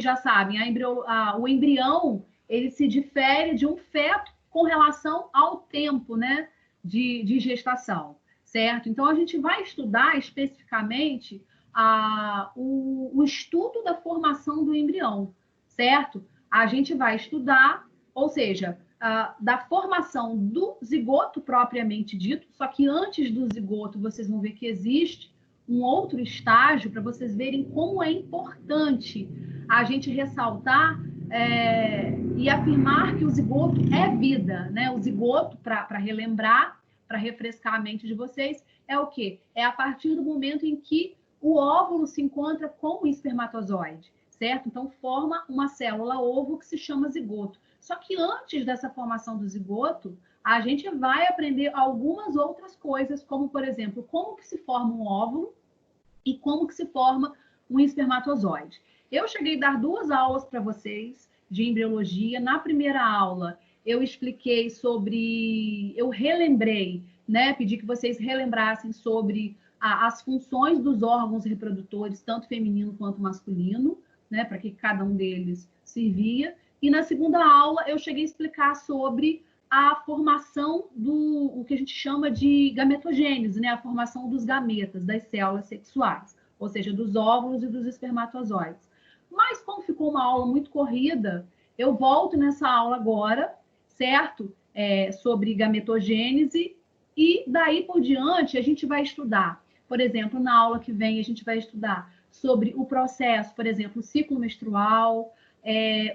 já sabem, o embrião, ele se difere de um feto com relação ao tempo, né, de gestação, certo? Então, a gente vai estudar especificamente o estudo da formação do embrião, certo? A gente vai estudar, ou seja, da formação do zigoto propriamente dito, só que antes do zigoto, vocês vão ver que existe um outro estágio para vocês verem como é importante a gente ressaltar e afirmar que o zigoto é vida, né? O zigoto, para relembrar, para refrescar a mente de vocês, é o quê? É a partir do momento em que o óvulo se encontra com o espermatozoide, certo? Então, forma uma célula ovo que se chama zigoto. Só que antes dessa formação do zigoto, a gente vai aprender algumas outras coisas, como, por exemplo, como que se forma um óvulo e como que se forma um espermatozoide. Eu cheguei a dar 2 aulas para vocês de embriologia. Na primeira aula, eu expliquei sobre... Eu relembrei, né? Pedi que vocês relembrassem sobre as funções dos órgãos reprodutores, tanto feminino quanto masculino, né? Para que cada um deles servia. E na segunda aula, eu cheguei a explicar sobre a formação o que a gente chama de gametogênese, né? A formação dos gametas, das células sexuais, ou seja, dos óvulos e dos espermatozoides. Mas como ficou uma aula muito corrida, eu volto nessa aula agora, certo? Sobre gametogênese, e daí por diante a gente vai estudar, por exemplo, na aula que vem a gente vai estudar sobre o processo, por exemplo, o ciclo menstrual,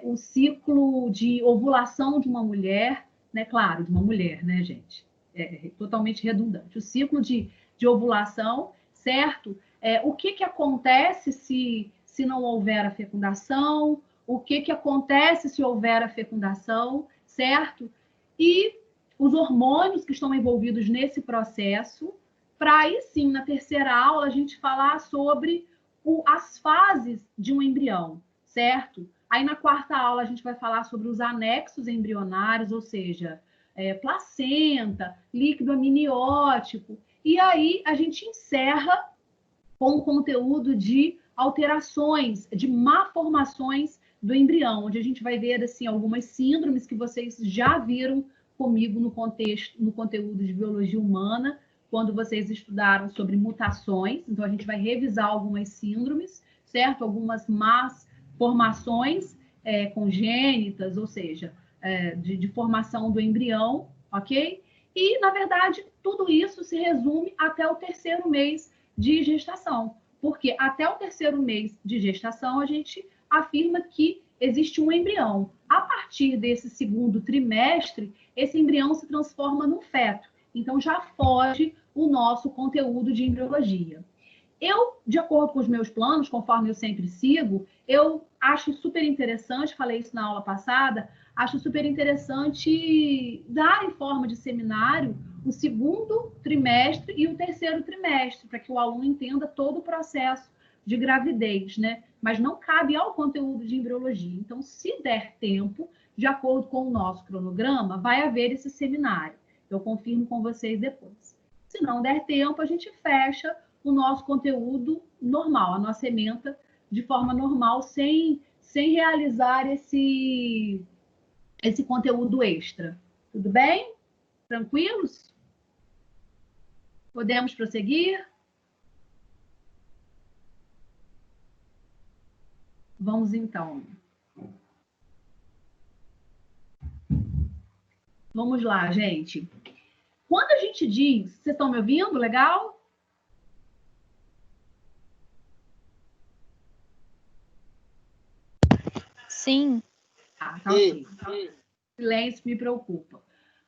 o ciclo de ovulação de uma mulher, né? Claro, de uma mulher, né, gente? É totalmente redundante. O ciclo de ovulação, certo? O que acontece se não houver a fecundação? O que acontece se houver a fecundação, certo? E os hormônios que estão envolvidos nesse processo, para aí sim, na terceira aula, a gente falar sobre as fases de um embrião, certo? Aí na quarta aula a gente vai falar sobre os anexos embrionários, ou seja, placenta, líquido amniótico. E aí a gente encerra com o conteúdo de alterações, de malformações do embrião, onde a gente vai ver assim algumas síndromes que vocês já viram comigo no conteúdo de biologia humana, quando vocês estudaram sobre mutações. Então a gente vai revisar algumas síndromes, certo? Algumas más formações congênitas, ou seja, de formação do embrião, ok? E, na verdade, tudo isso se resume até o terceiro mês de gestação, porque até o terceiro mês de gestação a gente afirma que existe um embrião. A partir desse segundo trimestre, esse embrião se transforma num feto. Então, já foge o nosso conteúdo de embriologia. Eu, de acordo com os meus planos, conforme eu sempre sigo, eu acho super interessante, falei isso na aula passada, acho super interessante dar em forma de seminário o segundo trimestre e o terceiro trimestre, para que o aluno entenda todo o processo de gravidez, né? Mas não cabe ao conteúdo de embriologia. Então, se der tempo, de acordo com o nosso cronograma, vai haver esse seminário. Eu confirmo com vocês depois. Se não der tempo, a gente fecha o nosso conteúdo normal, a nossa ementa de forma normal, sem realizar esse conteúdo extra. Tudo bem? Tranquilos? Podemos prosseguir? Vamos então. Vamos lá, gente. Quando a gente diz... Vocês estão me ouvindo? Legal? Sim. Tá ok. Silêncio me preocupa.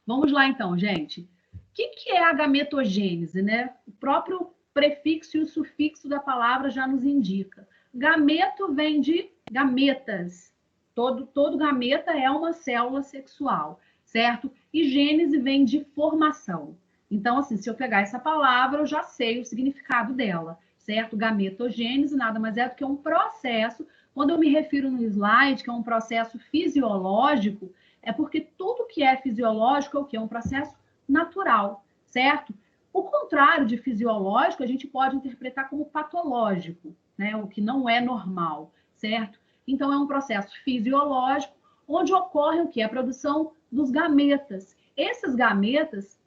Vamos lá, então, gente. O que é a gametogênese, né? O próprio prefixo e o sufixo da palavra já nos indica. Gameto vem de gametas. Todo gameta é uma célula sexual, certo? E gênese vem de formação. Então, assim, se eu pegar essa palavra, eu já sei o significado dela, certo? Gametogênese nada mais é do que um processo. Quando eu me refiro no slide, que é um processo fisiológico, é porque tudo que é fisiológico é o quê? É um processo natural, certo? O contrário de fisiológico, a gente pode interpretar como patológico, né? O que não é normal, certo? Então, é um processo fisiológico onde ocorre o quê? A produção dos gametas. Esses gametas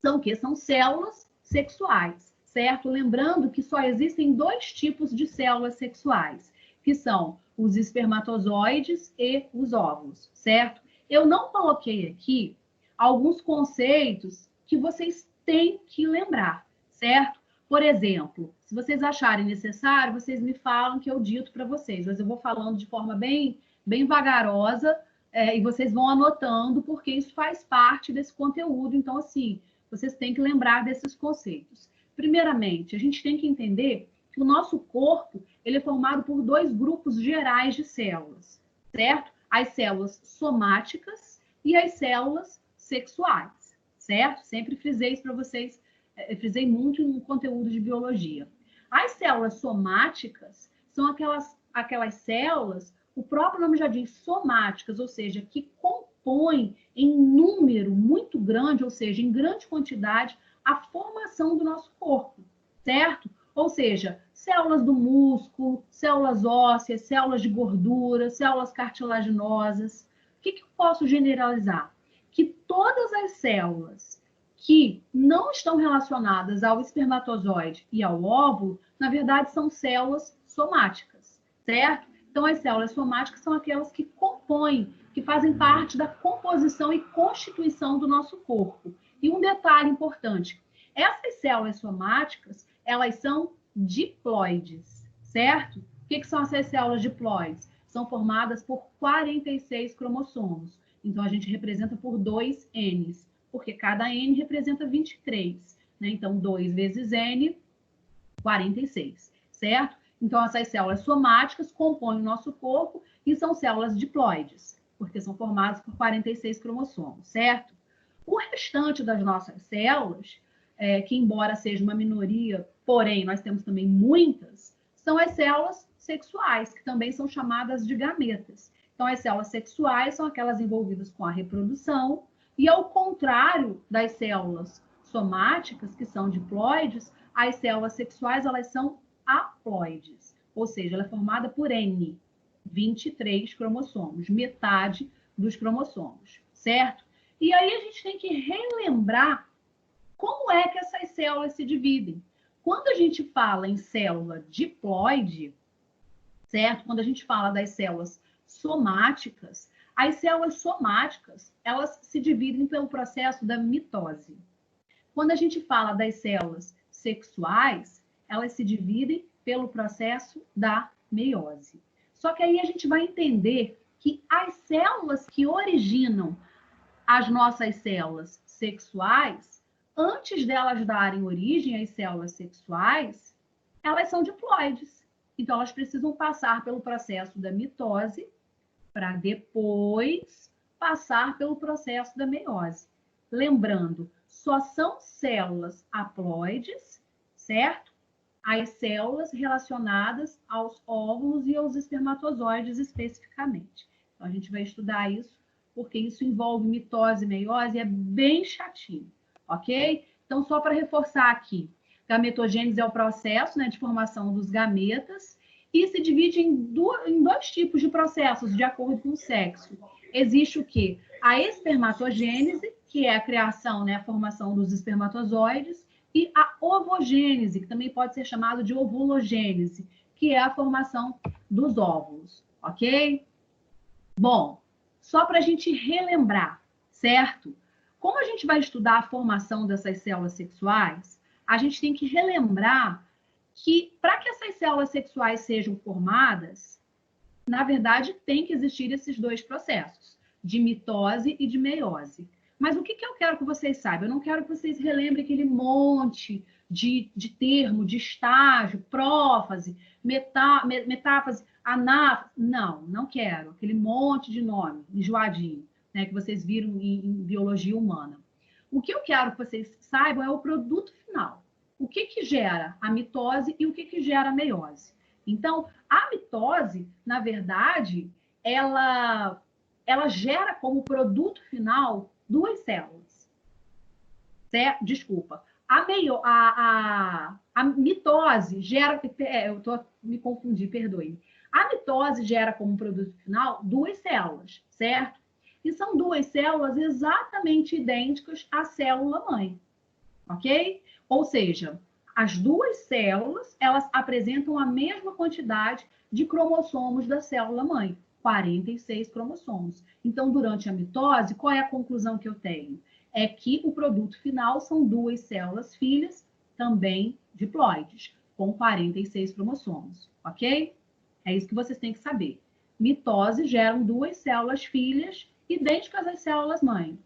são o quê? São células sexuais, certo? Lembrando que só existem 2 tipos de células sexuais, que são os espermatozoides e os óvulos, certo? Eu não coloquei aqui alguns conceitos que vocês têm que lembrar, certo? Por exemplo, se vocês acharem necessário, vocês me falam que eu dito para vocês, mas eu vou falando de forma bem vagarosa, e vocês vão anotando, porque isso faz parte desse conteúdo. Então, assim, vocês têm que lembrar desses conceitos. Primeiramente, a gente tem que entender que o nosso corpo ele é formado por 2 grupos gerais de células, certo? As células somáticas e as células sexuais, certo? Sempre frisei isso para vocês, frisei muito no conteúdo de biologia. As células somáticas são aquelas células, o próprio nome já diz, somáticas, ou seja, que compõem em número muito grande, ou seja, em grande quantidade, a formação do nosso corpo, certo? Ou seja, células do músculo, células ósseas, células de gordura, células cartilaginosas. O que eu posso generalizar? Que todas as células que não estão relacionadas ao espermatozoide e ao óvulo, na verdade, são células somáticas, certo? Então, as células somáticas são aquelas que compõem, que fazem parte da composição e constituição do nosso corpo. E um detalhe importante, essas células somáticas, elas são diploides, certo? O que são essas células diploides? São formadas por 46 cromossomos. Então, a gente representa por 2 Ns, porque cada N representa 23. Né? Então, 2 vezes N, 46, certo? Então, essas células somáticas compõem o nosso corpo e são células diploides, porque são formadas por 46 cromossomos, certo? O restante das nossas células, que embora seja uma minoria, porém nós temos também muitas, são as células sexuais, que também são chamadas de gametas. Então, as células sexuais são aquelas envolvidas com a reprodução, e ao contrário das células somáticas, que são diploides, as células sexuais elas são haploides, ou seja, ela é formada por N, 23 cromossomos, metade dos cromossomos, certo? E aí a gente tem que relembrar como é que essas células se dividem. Quando a gente fala em célula diploide, certo? Quando a gente fala das células somáticas, as células somáticas, elas se dividem pelo processo da mitose. Quando a gente fala das células sexuais, elas se dividem pelo processo da meiose. Só que aí a gente vai entender que as células que originam as nossas células sexuais, antes delas darem origem às células sexuais, elas são diploides. Então, elas precisam passar pelo processo da mitose para depois passar pelo processo da meiose. Lembrando, só são células haploides, certo? As células relacionadas aos óvulos e aos espermatozoides especificamente. Então, a gente vai estudar isso, porque isso envolve mitose e meiose e é bem chatinho, ok? Então, só para reforçar aqui, gametogênese é o processo, né, de formação dos gametas e se divide em 2 tipos de processos, de acordo com o sexo. Existe o quê? A espermatogênese, que é a criação, né, a formação dos espermatozoides, e a ovogênese, que também pode ser chamado de ovulogênese, que é a formação dos óvulos, ok? Bom, só para a gente relembrar, certo? Como a gente vai estudar a formação dessas células sexuais, a gente tem que relembrar que, para que essas células sexuais sejam formadas, na verdade, tem que existir esses 2 processos, de mitose e de meiose. Mas o que eu quero que vocês saibam? Eu não quero que vocês relembrem aquele monte de termo, de estágio, prófase, metáfase, anáfase. Não quero. Aquele monte de nome, enjoadinho, né, que vocês viram em biologia humana. O que eu quero que vocês saibam é o produto final. O que gera a mitose e o que gera a meiose. Então, a mitose, na verdade, ela gera como produto final 2 células. Certo? Desculpa. A mitose gera... me confundi, perdoe. A mitose gera como produto final 2 células, certo? E são 2 células exatamente idênticas à célula-mãe, ok? Ou seja, as 2 células, elas apresentam a mesma quantidade de cromossomos da célula-mãe, 46 cromossomos. Então, durante a mitose, qual é a conclusão que eu tenho? É que o produto final são 2 células filhas, também diploides, com 46 cromossomos, ok? É isso que vocês têm que saber. Mitose geram 2 células filhas idênticas às células-mãe,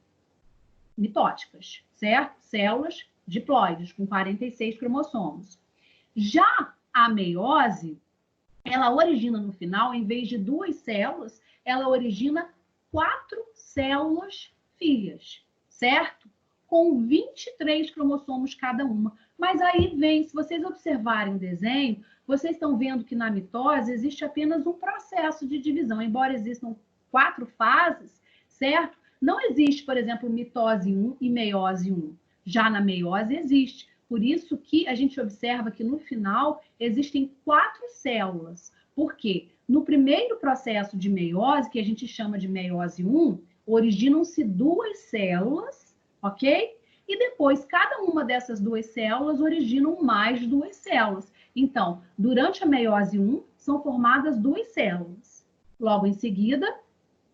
mitóticas, certo? Células diploides, com 46 cromossomos. Já a meiose, ela origina no final, em vez de 2 células, ela origina 4 células filhas, certo? Com 23 cromossomos cada uma. Mas aí vem, se vocês observarem o desenho, vocês estão vendo que na mitose existe apenas um processo de divisão, embora existam 4 fases, certo? Não existe, por exemplo, mitose 1 e meiose 1. Já na meiose existe. Por isso que a gente observa que no final existem 4 células. Por quê? No primeiro processo de meiose, que a gente chama de meiose 1, originam-se 2 células, ok? E depois, cada uma dessas 2 células originam mais 2 células. Então, durante a meiose 1, são formadas 2 células. Logo em seguida,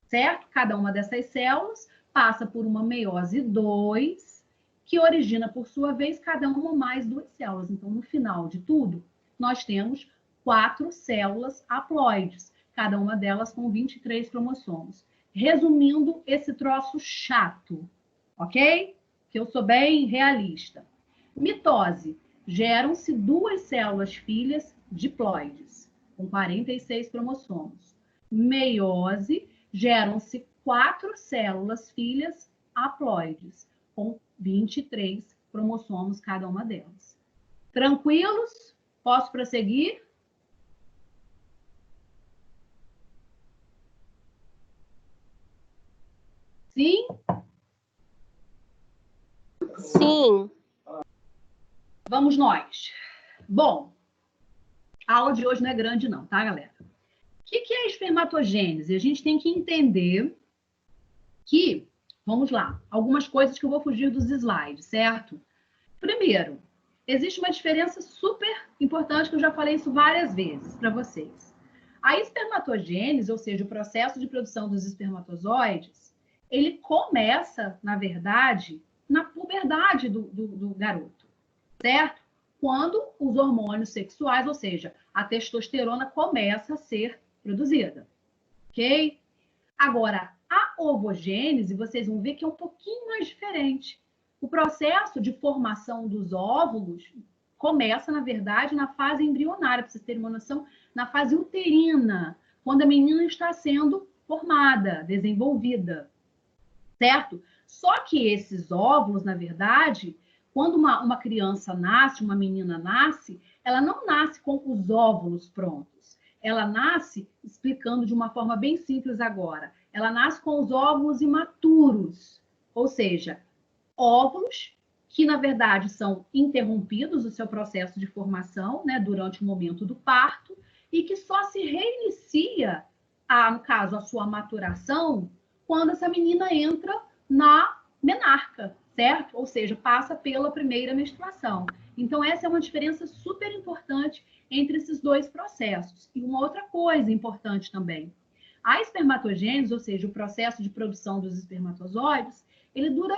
certo? Cada uma dessas células passa por uma meiose 2, que origina, por sua vez, cada uma mais 2 células. Então, no final de tudo, nós temos 4 células haploides, cada uma delas com 23 cromossomos. Resumindo esse troço chato, ok? Que eu sou bem realista. Mitose. Geram-se 2 células filhas diploides, com 46 cromossomos. Meiose. Geram-se 4 células filhas haploides, com 23 cromossomos cada uma delas. Tranquilos? Posso prosseguir? Sim? Sim. Vamos nós. Bom, a aula de hoje não é grande não, tá, galera? O que é espermatogênese? A gente tem que entender que, vamos lá, algumas coisas que eu vou fugir dos slides, certo? Primeiro, existe uma diferença super importante, que eu já falei isso várias vezes para vocês. A espermatogênese, ou seja, o processo de produção dos espermatozoides, ele começa, na verdade, na puberdade do garoto, certo? Quando os hormônios sexuais, ou seja, a testosterona começa a ser produzida, ok? Agora, a ovogênese, vocês vão ver que é um pouquinho mais diferente. O processo de formação dos óvulos começa, na verdade, na fase embrionária, para vocês terem uma noção, na fase uterina, quando a menina está sendo formada, desenvolvida, certo? Só que esses óvulos, na verdade, quando uma criança nasce, uma menina nasce, ela não nasce com os óvulos prontos. Ela nasce, explicando de uma forma bem simples agora, ela nasce com os óvulos imaturos, ou seja, óvulos que, na verdade, são interrompidos o seu processo de formação, né, durante o momento do parto, e que só se reinicia, no caso, a sua maturação, quando essa menina entra na menarca, certo? Ou seja, passa pela primeira menstruação. Então, essa é uma diferença super importante entre esses 2 processos. E uma outra coisa importante também. A espermatogênese, ou seja, o processo de produção dos espermatozoides, ele dura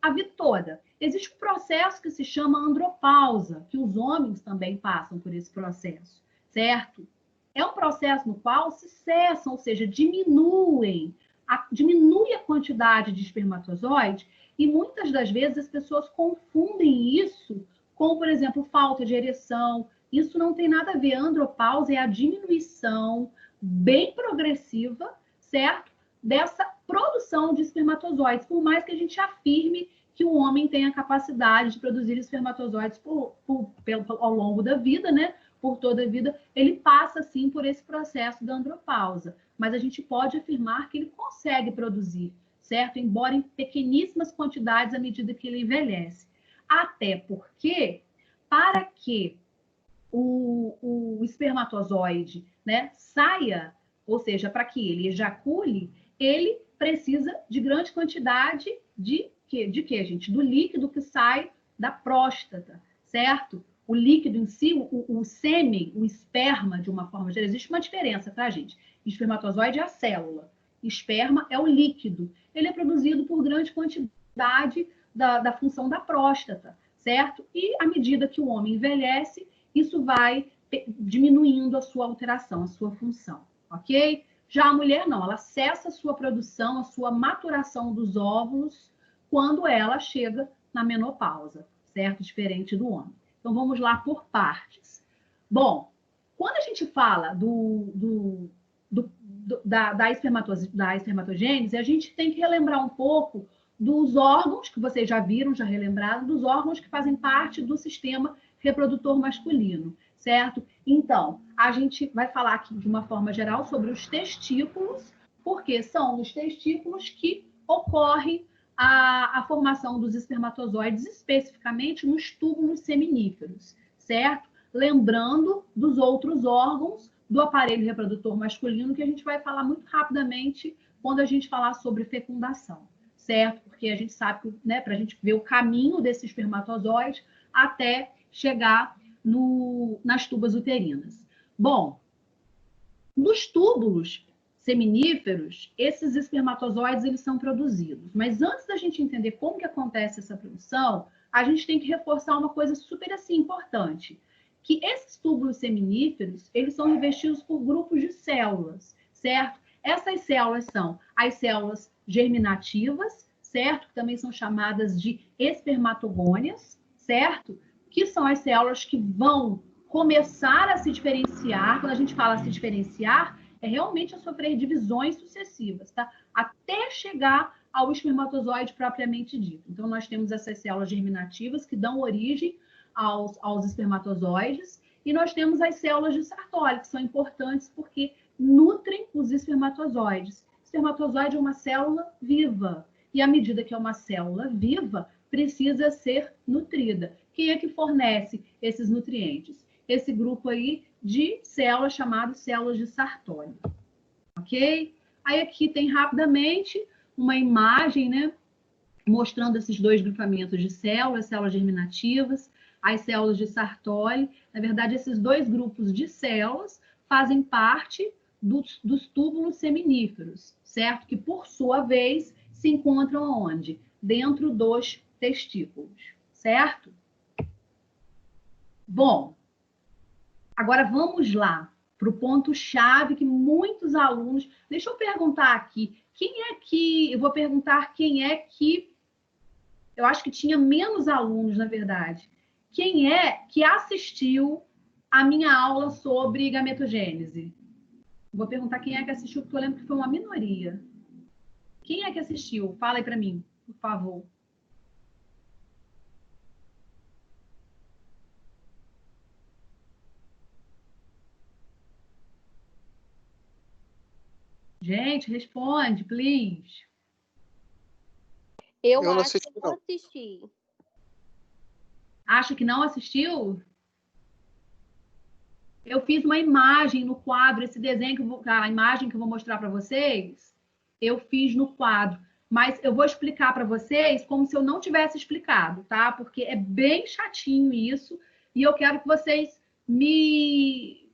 a vida toda. Existe um processo que se chama andropausa, que os homens também passam por esse processo, certo? É um processo no qual se cessam, ou seja, diminui a quantidade de espermatozoides, e muitas das vezes as pessoas confundem isso com, por exemplo, falta de ereção. Isso não tem nada a ver. A andropausa é a diminuição bem progressiva, certo? Dessa produção de espermatozoides, por mais que a gente afirme que o homem tem a capacidade de produzir espermatozoides ao longo da vida, né? Por toda a vida, ele passa, sim, por esse processo da andropausa. Mas a gente pode afirmar que ele consegue produzir, certo? Embora em pequeníssimas quantidades à medida que ele envelhece. Até porque, para que o espermatozoide, né, saia, ou seja, para que ele ejacule, ele precisa de grande quantidade de quê, gente? Do líquido que sai da próstata, certo? O líquido em si, o sêmen, o esperma, de uma forma geral, existe uma diferença, tá, gente? Espermatozoide é a célula, esperma é o líquido. Ele é produzido por grande quantidade da função da próstata, certo? E à medida que o homem envelhece, isso vai diminuindo a sua alteração, a sua função, ok? Já a mulher não, ela cessa a sua produção, a sua maturação dos óvulos quando ela chega na menopausa, certo? Diferente do homem. Então vamos lá por partes. Bom, quando a gente fala da espermatogênese, a gente tem que relembrar um pouco dos órgãos, que vocês já viram, já relembraram, dos órgãos que fazem parte do sistema reprodutor masculino, certo? Então, a gente vai falar aqui de uma forma geral sobre os testículos, porque são nos testículos que ocorre a formação dos espermatozoides, especificamente nos túbulos seminíferos, certo? Lembrando dos outros órgãos do aparelho reprodutor masculino, que a gente vai falar muito rapidamente quando a gente falar sobre fecundação, certo? Porque a gente sabe que, né, para a gente ver o caminho desse espermatozoide até chegar nas tubas uterinas. Bom, nos túbulos seminíferos, esses espermatozoides eles são produzidos. Mas antes da gente entender como que acontece essa produção, a gente tem que reforçar uma coisa super assim importante, que esses túbulos seminíferos, eles são revestidos por grupos de células, certo? Essas células são as células germinativas, certo? Que também são chamadas de espermatogônias, certo? Que são as células que vão começar a se diferenciar. Quando a gente fala se diferenciar, é realmente a sofrer divisões sucessivas, tá? Até chegar ao espermatozoide propriamente dito. Então, nós temos essas células germinativas que dão origem aos espermatozoides, e nós temos as células de Sartori, que são importantes porque nutrem os espermatozoides. O espermatozoide é uma célula viva, e à medida que é uma célula viva, precisa ser nutrida. Quem é que fornece esses nutrientes? Esse grupo aí de células chamadas células de Sartori, ok? Aí aqui tem rapidamente uma imagem, né, mostrando esses dois grupamentos de células germinativas, as células de Sartori. Na verdade, esses dois grupos de células fazem parte dos túbulos seminíferos, certo? Que, por sua vez, se encontram onde? Dentro dos testículos, certo? Bom, agora vamos lá para o ponto-chave que muitos alunos... Deixa eu perguntar aqui, eu vou perguntar quem é que... Eu acho que tinha menos alunos, na verdade. Quem é que assistiu a minha aula sobre gametogênese? Vou perguntar quem é que assistiu, porque eu lembro que foi uma minoria. Quem é que assistiu? Fala aí para mim, por favor. Gente, responde, please. Eu não assisti, não. Assisti. Acha que não assistiu? Eu fiz uma imagem no quadro, esse desenho, a imagem que eu vou mostrar para vocês, eu fiz no quadro. Mas eu vou explicar para vocês como se eu não tivesse explicado, tá? Porque é bem chatinho isso, e eu quero que vocês me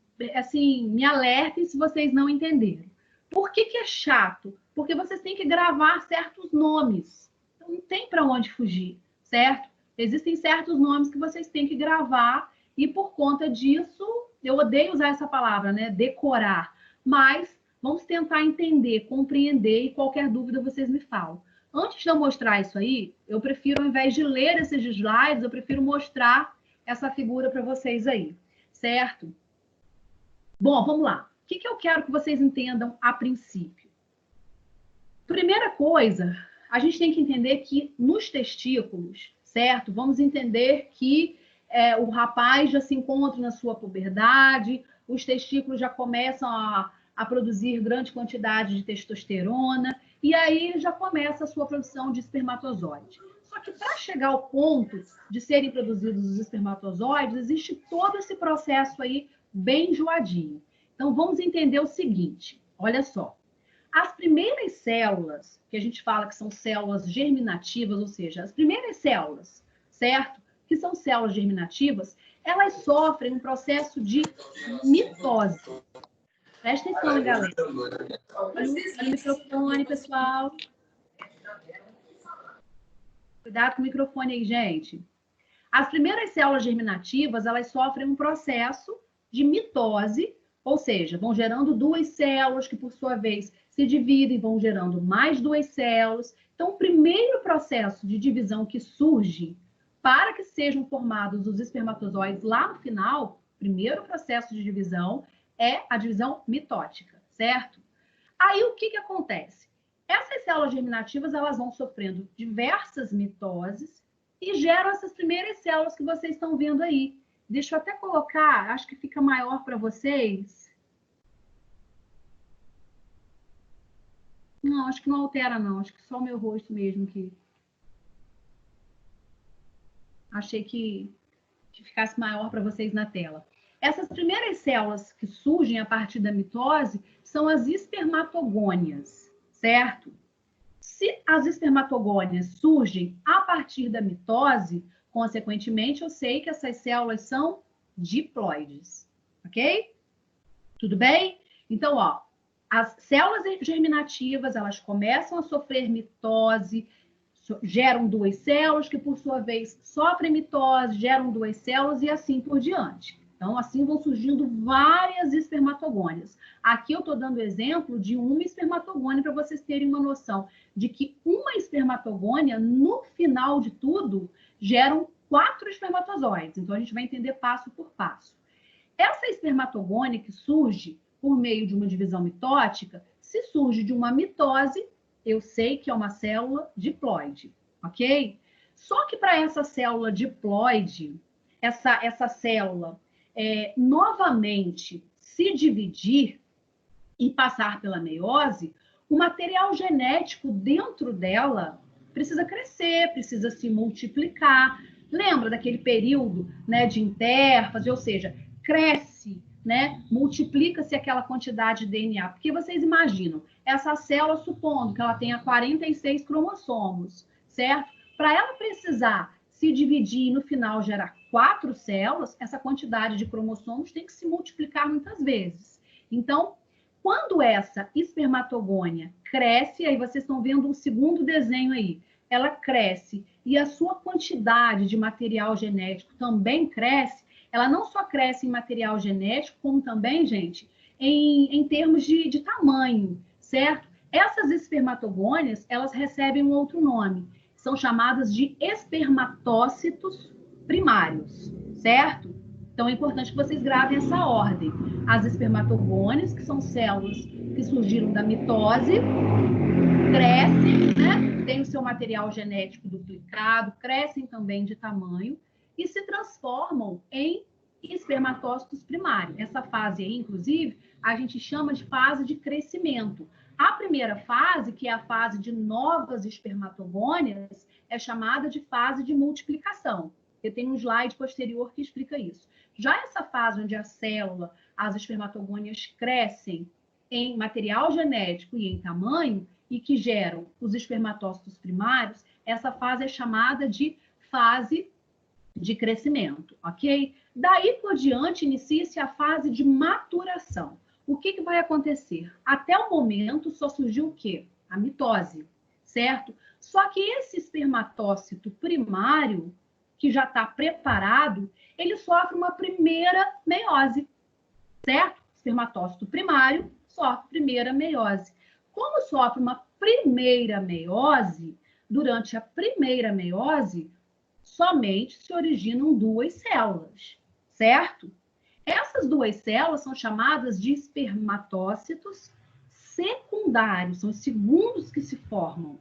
alertem se vocês não entenderem. Por que é chato? Porque vocês têm que gravar certos nomes. Então, não tem para onde fugir, certo? Existem certos nomes que vocês têm que gravar, e por conta disso, eu odeio usar essa palavra, né? Decorar. Mas vamos tentar entender, compreender, e qualquer dúvida vocês me falam. Antes de eu mostrar isso aí, eu prefiro, ao invés de ler esses slides, eu prefiro mostrar essa figura para vocês aí, certo? Bom, vamos lá. O que eu quero que vocês entendam a princípio? Primeira coisa, a gente tem que entender que nos testículos, certo? Vamos entender que o rapaz já se encontra na sua puberdade, os testículos já começam a produzir grande quantidade de testosterona, e aí já começa a sua produção de espermatozoide. Só que para chegar ao ponto de serem produzidos os espermatozoides, existe todo esse processo aí bem enjoadinho. Então, vamos entender o seguinte, olha só. As primeiras células, que a gente fala que são células germinativas, ou seja, as primeiras células, certo? Que são células germinativas, elas sofrem um processo de mitose. Presta atenção, galera. Olha o microfone, pessoal. Cuidado com o microfone aí, gente. As primeiras células germinativas, elas sofrem um processo de mitose, ou seja, vão gerando duas células que, por sua vez, se dividem, vão gerando mais duas células. Então, o primeiro processo de divisão que surge para que sejam formados os espermatozoides lá no final, o primeiro processo de divisão é a divisão mitótica, certo? Aí, o que acontece? Essas células germinativas, elas vão sofrendo diversas mitoses e geram essas primeiras células que vocês estão vendo aí. Deixa eu até colocar, acho que fica maior para vocês. Não, acho que não altera, não. Acho que só o meu rosto mesmo que... Achei que ficasse maior para vocês na tela. Essas primeiras células que surgem a partir da mitose são as espermatogônias, certo? Se as espermatogônias surgem a partir da mitose, consequentemente, eu sei que essas células são diploides, ok? Tudo bem? Então, ó, as células germinativas, elas começam a sofrer mitose, geram duas células, que por sua vez sofrem mitose, geram duas células e assim por diante. Então, assim vão surgindo várias espermatogônias. Aqui eu estou dando exemplo de uma espermatogônia para vocês terem uma noção de que uma espermatogônia, no final de tudo, geram 4 espermatozoides. Então, a gente vai entender passo por passo. Essa espermatogônia que surge por meio de uma divisão mitótica, se surge de uma mitose, eu sei que é uma célula diploide, ok? Só que para essa célula diploide, essa célula novamente se dividir e passar pela meiose, o material genético dentro dela precisa crescer, precisa se multiplicar. Lembra daquele período, né, de intérfase, ou seja, cresce, né, multiplica-se aquela quantidade de DNA. Porque vocês imaginam, essa célula, supondo que ela tenha 46 cromossomos, certo? Para ela precisar se dividir e no final gerar 4 células, essa quantidade de cromossomos tem que se multiplicar muitas vezes. Então, quando essa espermatogônia cresce, aí vocês estão vendo um segundo desenho aí, ela cresce e a sua quantidade de material genético também cresce, ela não só cresce em material genético, como também, gente, em termos de tamanho, certo? Essas espermatogônias, elas recebem um outro nome, são chamadas de espermatócitos primários, certo? Então, é importante que vocês gravem essa ordem. As espermatogônias, que são células que surgiram da mitose, crescem, né? Tem o seu material genético duplicado, crescem também de tamanho e se transformam em espermatócitos primários. Essa fase aí, inclusive, a gente chama de fase de crescimento. A primeira fase, que é a fase de novas espermatogônias, é chamada de fase de multiplicação. Eu tenho um slide posterior que explica isso. Já essa fase onde a célula, as espermatogônias crescem em material genético e em tamanho e que geram os espermatócitos primários, essa fase é chamada de fase de crescimento, ok? Daí por diante, inicia-se a fase de maturação. O que vai acontecer? Até o momento só surgiu o quê? A mitose, certo? Só que esse espermatócito primário, que já está preparado, ele sofre uma primeira meiose, certo? Espermatócito primário sofre primeira meiose. Como sofre uma primeira meiose, durante a primeira meiose, somente se originam duas células, certo? Essas duas células são chamadas de espermatócitos secundários, são os segundos que se formam.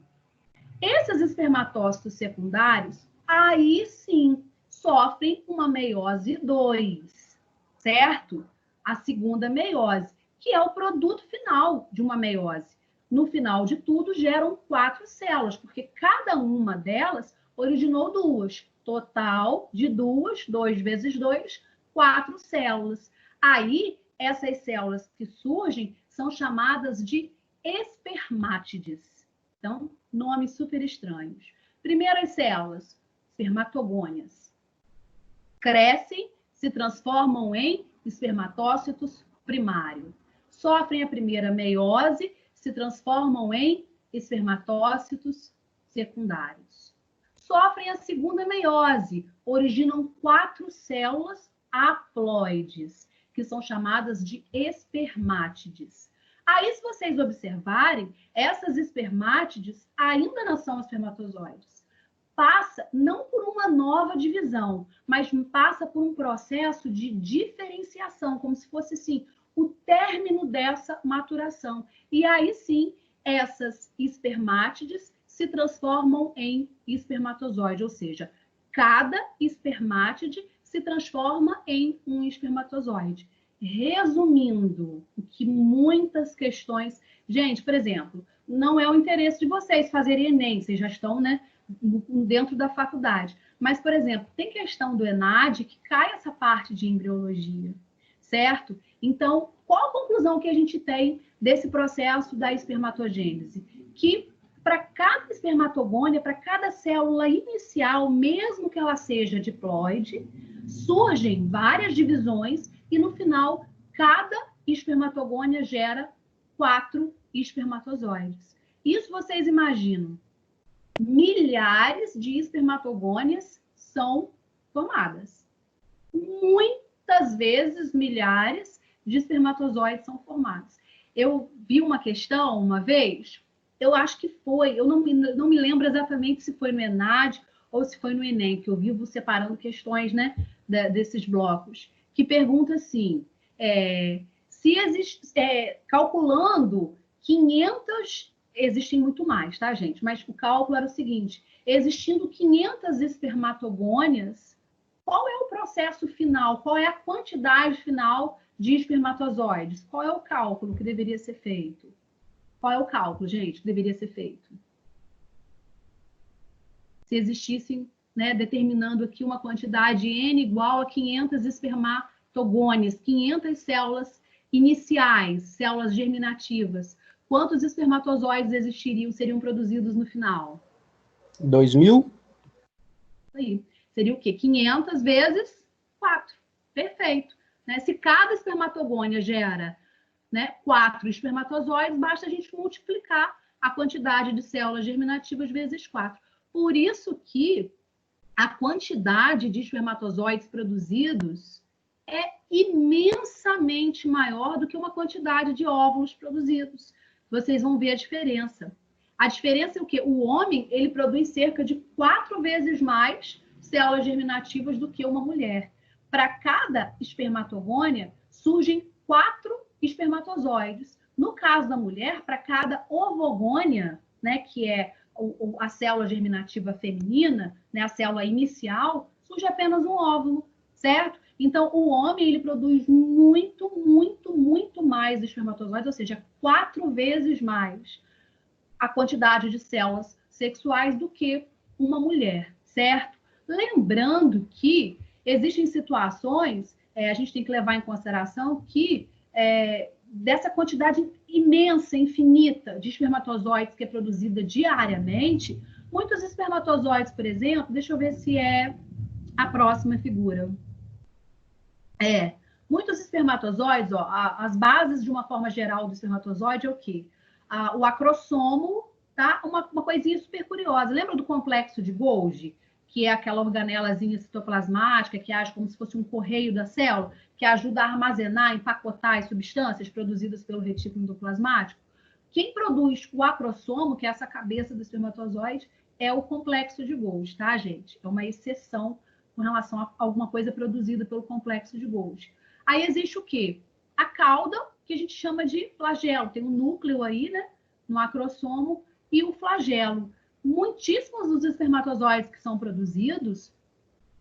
Esses espermatócitos secundários, aí sim, sofrem uma meiose 2, certo? A segunda meiose, que é o produto final de uma meiose. No final de tudo, geram 4 células, porque cada uma delas originou 2. Total de 2 vezes 2, 4 células. Aí, essas células que surgem são chamadas de espermátides. Então, nomes super estranhos. Primeiras células, espermatogônias. Crescem, se transformam em espermatócitos primários. Sofrem a primeira meiose, se transformam em espermatócitos secundários. Sofrem a segunda meiose, originam 4 células haploides, que são chamadas de espermátides. Aí, se vocês observarem, essas espermátides ainda não são espermatozoides. Passa não por uma nova divisão, mas passa por um processo de diferenciação, como se fosse, assim, o término dessa maturação. E aí, sim, essas espermátides se transformam em espermatozoide, ou seja, cada espermátide se transforma em um espermatozoide. Resumindo, que muitas questões... Gente, por exemplo, não é o interesse de vocês fazerem Enem, vocês já estão, né, dentro da faculdade. Mas, por exemplo, tem questão do ENAD que cai essa parte de embriologia, certo? Então, qual a conclusão que a gente tem desse processo da espermatogênese? Que para cada espermatogônia, para cada célula inicial, mesmo que ela seja diploide, surgem várias divisões e, no final, cada espermatogônia gera 4 espermatozoides. Isso vocês imaginam. Milhares de espermatogônias são formadas. Muitas vezes, milhares de espermatozoides são formados. Eu vi uma questão uma vez, eu acho que foi, eu não me lembro exatamente se foi no ENAD ou se foi no Enem, que eu vivo separando questões, né, desses blocos, que pergunta assim, se existe, calculando 500, existem muito mais, tá, gente? Mas o cálculo era o seguinte, existindo 500 espermatogônias, qual é o processo final? Qual é a quantidade final de espermatozoides? Qual é o cálculo que deveria ser feito? Qual é o cálculo, gente, que deveria ser feito? Se existissem, né, determinando aqui uma quantidade N igual a 500 espermatogônias, 500 células iniciais, células germinativas, quantos espermatozoides existiriam, seriam produzidos no final? 2.000? Aí. Seria o quê? 500 vezes 4. Perfeito. Né? Se cada espermatogônia gera, né, 4 espermatozoides, basta a gente multiplicar a quantidade de células germinativas vezes 4. Por isso que a quantidade de espermatozoides produzidos é imensamente maior do que uma quantidade de óvulos produzidos. Vocês vão ver a diferença. A diferença é o quê? O homem, ele produz cerca de 4 vezes mais células germinativas do que uma mulher. Para cada espermatogônia, surgem 4 espermatozoides. No caso da mulher, para cada ovogônia, né, que é a célula germinativa feminina, né, a célula inicial, surge apenas um óvulo, certo? Então, o homem, ele produz muito, muito, muito mais espermatozoides, ou seja, 4 vezes mais a quantidade de células sexuais do que uma mulher, certo? Lembrando que existem situações, a gente tem que levar em consideração que dessa quantidade imensa, infinita de espermatozoides que é produzida diariamente, muitos espermatozoides, por exemplo, deixa eu ver se é a próxima figura. Muitos espermatozoides, ó, as bases de uma forma geral do espermatozoide é o quê? O acrossomo, tá? Uma coisinha super curiosa. Lembra do complexo de Golgi? Que é aquela organelazinha citoplasmática que age como se fosse um correio da célula, que ajuda a armazenar, empacotar as substâncias produzidas pelo retículo endoplasmático. Quem produz o acrossomo, que é essa cabeça do espermatozoide, é o complexo de Golgi, tá, gente? É uma exceção com relação a alguma coisa produzida pelo complexo de Golgi. Aí existe o quê? A cauda, que a gente chama de flagelo. Tem um núcleo aí, né, no acrossomo, e o flagelo. Muitíssimos dos espermatozoides que são produzidos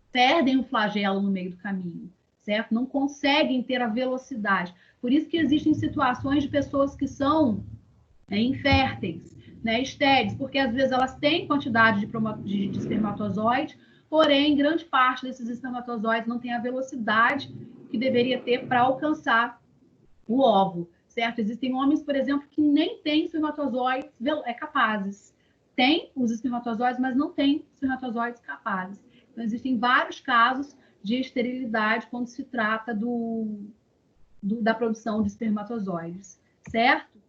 perdem o flagelo no meio do caminho, certo? Não conseguem ter a velocidade. Por isso que existem situações de pessoas que são inférteis, né, estéreis, porque às vezes elas têm quantidade de espermatozoide, porém, grande parte desses espermatozoides não tem a velocidade que deveria ter para alcançar o óvulo, certo? Existem homens, por exemplo, que nem têm espermatozoides capazes. Tem os espermatozoides, mas não tem espermatozoides capazes. Então, existem vários casos de esterilidade quando se trata da produção de espermatozoides, certo?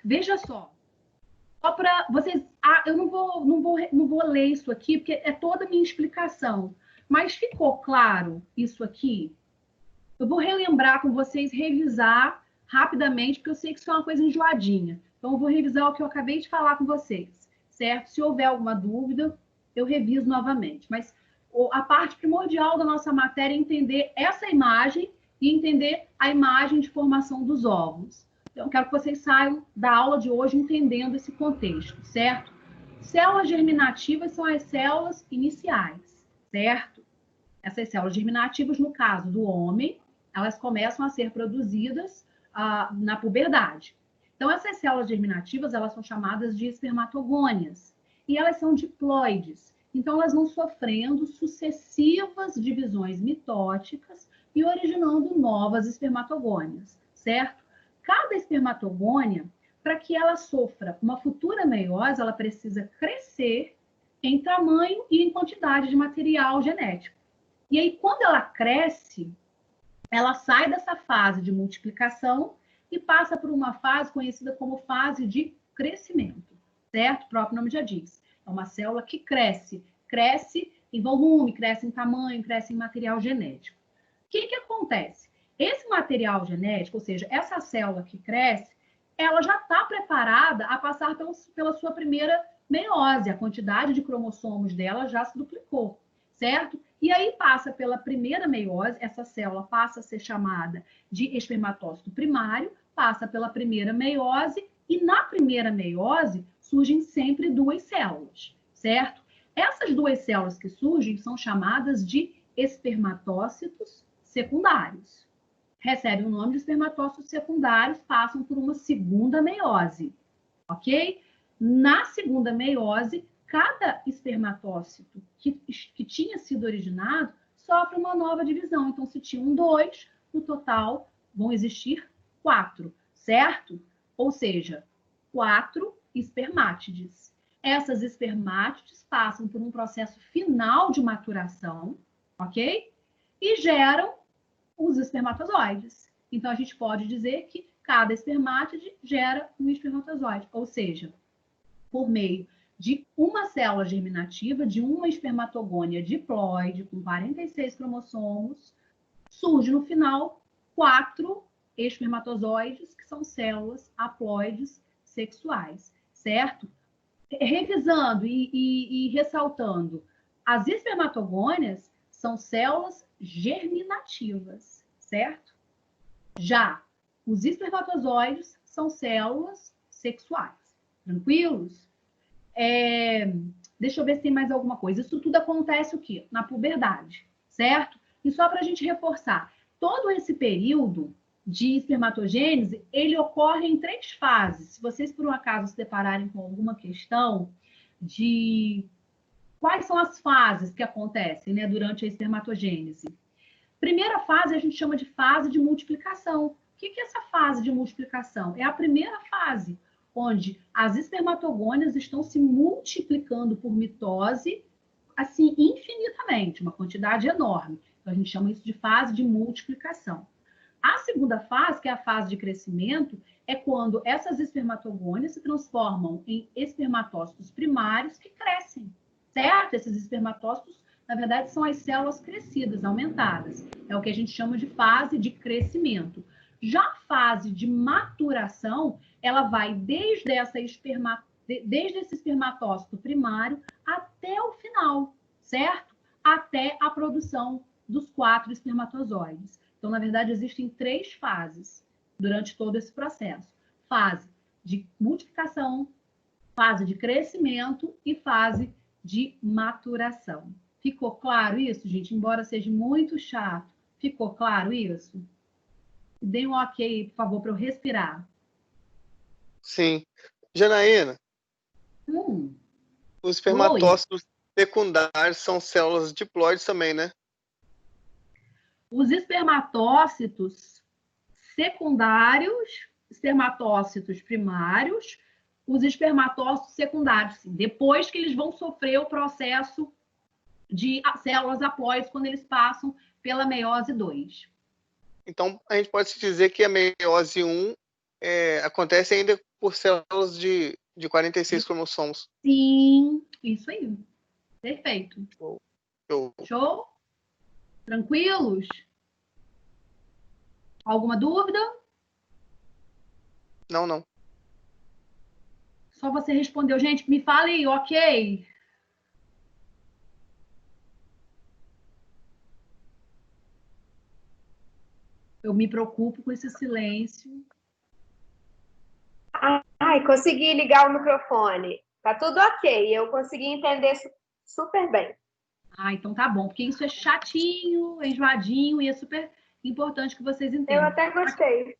Veja só para vocês, eu não vou ler isso aqui porque é toda a minha explicação, mas ficou claro isso aqui? Eu vou relembrar com vocês, revisar rapidamente, porque eu sei que isso é uma coisa enjoadinha. Então, eu vou revisar o que eu acabei de falar com vocês, certo? Se houver alguma dúvida, eu reviso novamente. Mas a parte primordial da nossa matéria é entender essa imagem e entender a imagem de formação dos óvulos. Então, eu quero que vocês saiam da aula de hoje entendendo esse contexto, certo? Células germinativas são as células iniciais, certo? Essas células germinativas, no caso do homem, elas começam a ser produzidas na puberdade. Então, essas células germinativas, elas são chamadas de espermatogônias. E elas são diploides. Então, elas vão sofrendo sucessivas divisões mitóticas e originando novas espermatogônias, certo? Cada espermatogônia, para que ela sofra uma futura meiose, ela precisa crescer em tamanho e em quantidade de material genético. E aí, quando ela cresce, ela sai dessa fase de multiplicação e passa por uma fase conhecida como fase de crescimento, certo? O próprio nome já diz. É uma célula que cresce em volume, cresce em tamanho, cresce em material genético. O que acontece? Esse material genético, ou seja, essa célula que cresce, ela já está preparada a passar pela sua primeira meiose. A quantidade de cromossomos dela já se duplicou, certo? E aí passa pela primeira meiose, essa célula passa a ser chamada de espermatócito primário, passa pela primeira meiose, e na primeira meiose surgem sempre duas células, certo? Essas duas células que surgem são chamadas de espermatócitos secundários. Recebem o nome de espermatócitos secundários, passam por uma segunda meiose, ok? Na segunda meiose, cada espermatócito que tinha sido originado sofre uma nova divisão. Então, se tinham 2, no total vão existir 4, certo? Ou seja, 4 espermátides. Essas espermátides passam por um processo final de maturação, ok? E geram os espermatozoides. Então, a gente pode dizer que cada espermátide gera um espermatozoide, ou seja, por meio de uma célula germinativa, de uma espermatogônia diploide, com 46 cromossomos, surge no final 4 espermatozoides, que são células haploides sexuais, certo? Revisando e ressaltando, as espermatogônias são células germinativas, certo? Já os espermatozoides são células sexuais. Tranquilos? Deixa eu ver se tem mais alguma coisa. Isso tudo acontece o quê? Na puberdade, certo? E só para a gente reforçar, todo esse período de espermatogênese, ele ocorre em 3 fases. Se vocês, por um acaso, se depararem com alguma questão de quais são as fases que acontecem, né, durante a espermatogênese. Primeira fase a gente chama de fase de multiplicação. O que é essa fase de multiplicação? É a primeira fase, onde as espermatogônias estão se multiplicando por mitose, assim, infinitamente, uma quantidade enorme. Então, a gente chama isso de fase de multiplicação. A segunda fase, que é a fase de crescimento, é quando essas espermatogônias se transformam em espermatócitos primários que crescem, certo? Esses espermatócitos, na verdade, são as células crescidas, aumentadas. É o que a gente chama de fase de crescimento. Já a fase de maturação, ela vai desde esse espermatócito primário até o final, certo? Até a produção dos 4 espermatozoides. Então, na verdade, existem 3 fases durante todo esse processo. Fase de multiplicação, fase de crescimento e fase de maturação. Ficou claro isso, gente? Embora seja muito chato. Ficou claro isso? Dê um ok, por favor, para eu respirar. Sim. Janaína, Hum, os oi. espermatócitos secundários são células diploides também, né? Os espermatócitos secundários, espermatócitos primários, os espermatócitos secundários, sim, depois que eles vão sofrer o processo de células haploides quando eles passam pela meiose 2. Então, a gente pode se dizer que a meiose 1 acontece ainda por células de 46 cromossomos. Sim, isso aí. Perfeito. Show. Show? Tranquilos? Alguma dúvida? Não. Só você respondeu, gente, me fale aí, ok? Eu me preocupo com esse silêncio. Ai, consegui ligar o microfone. Tá tudo ok, eu consegui entender super bem. Ah, então tá bom, porque isso é chatinho, é enjoadinho e é super importante que vocês Eu entendam. até gostei.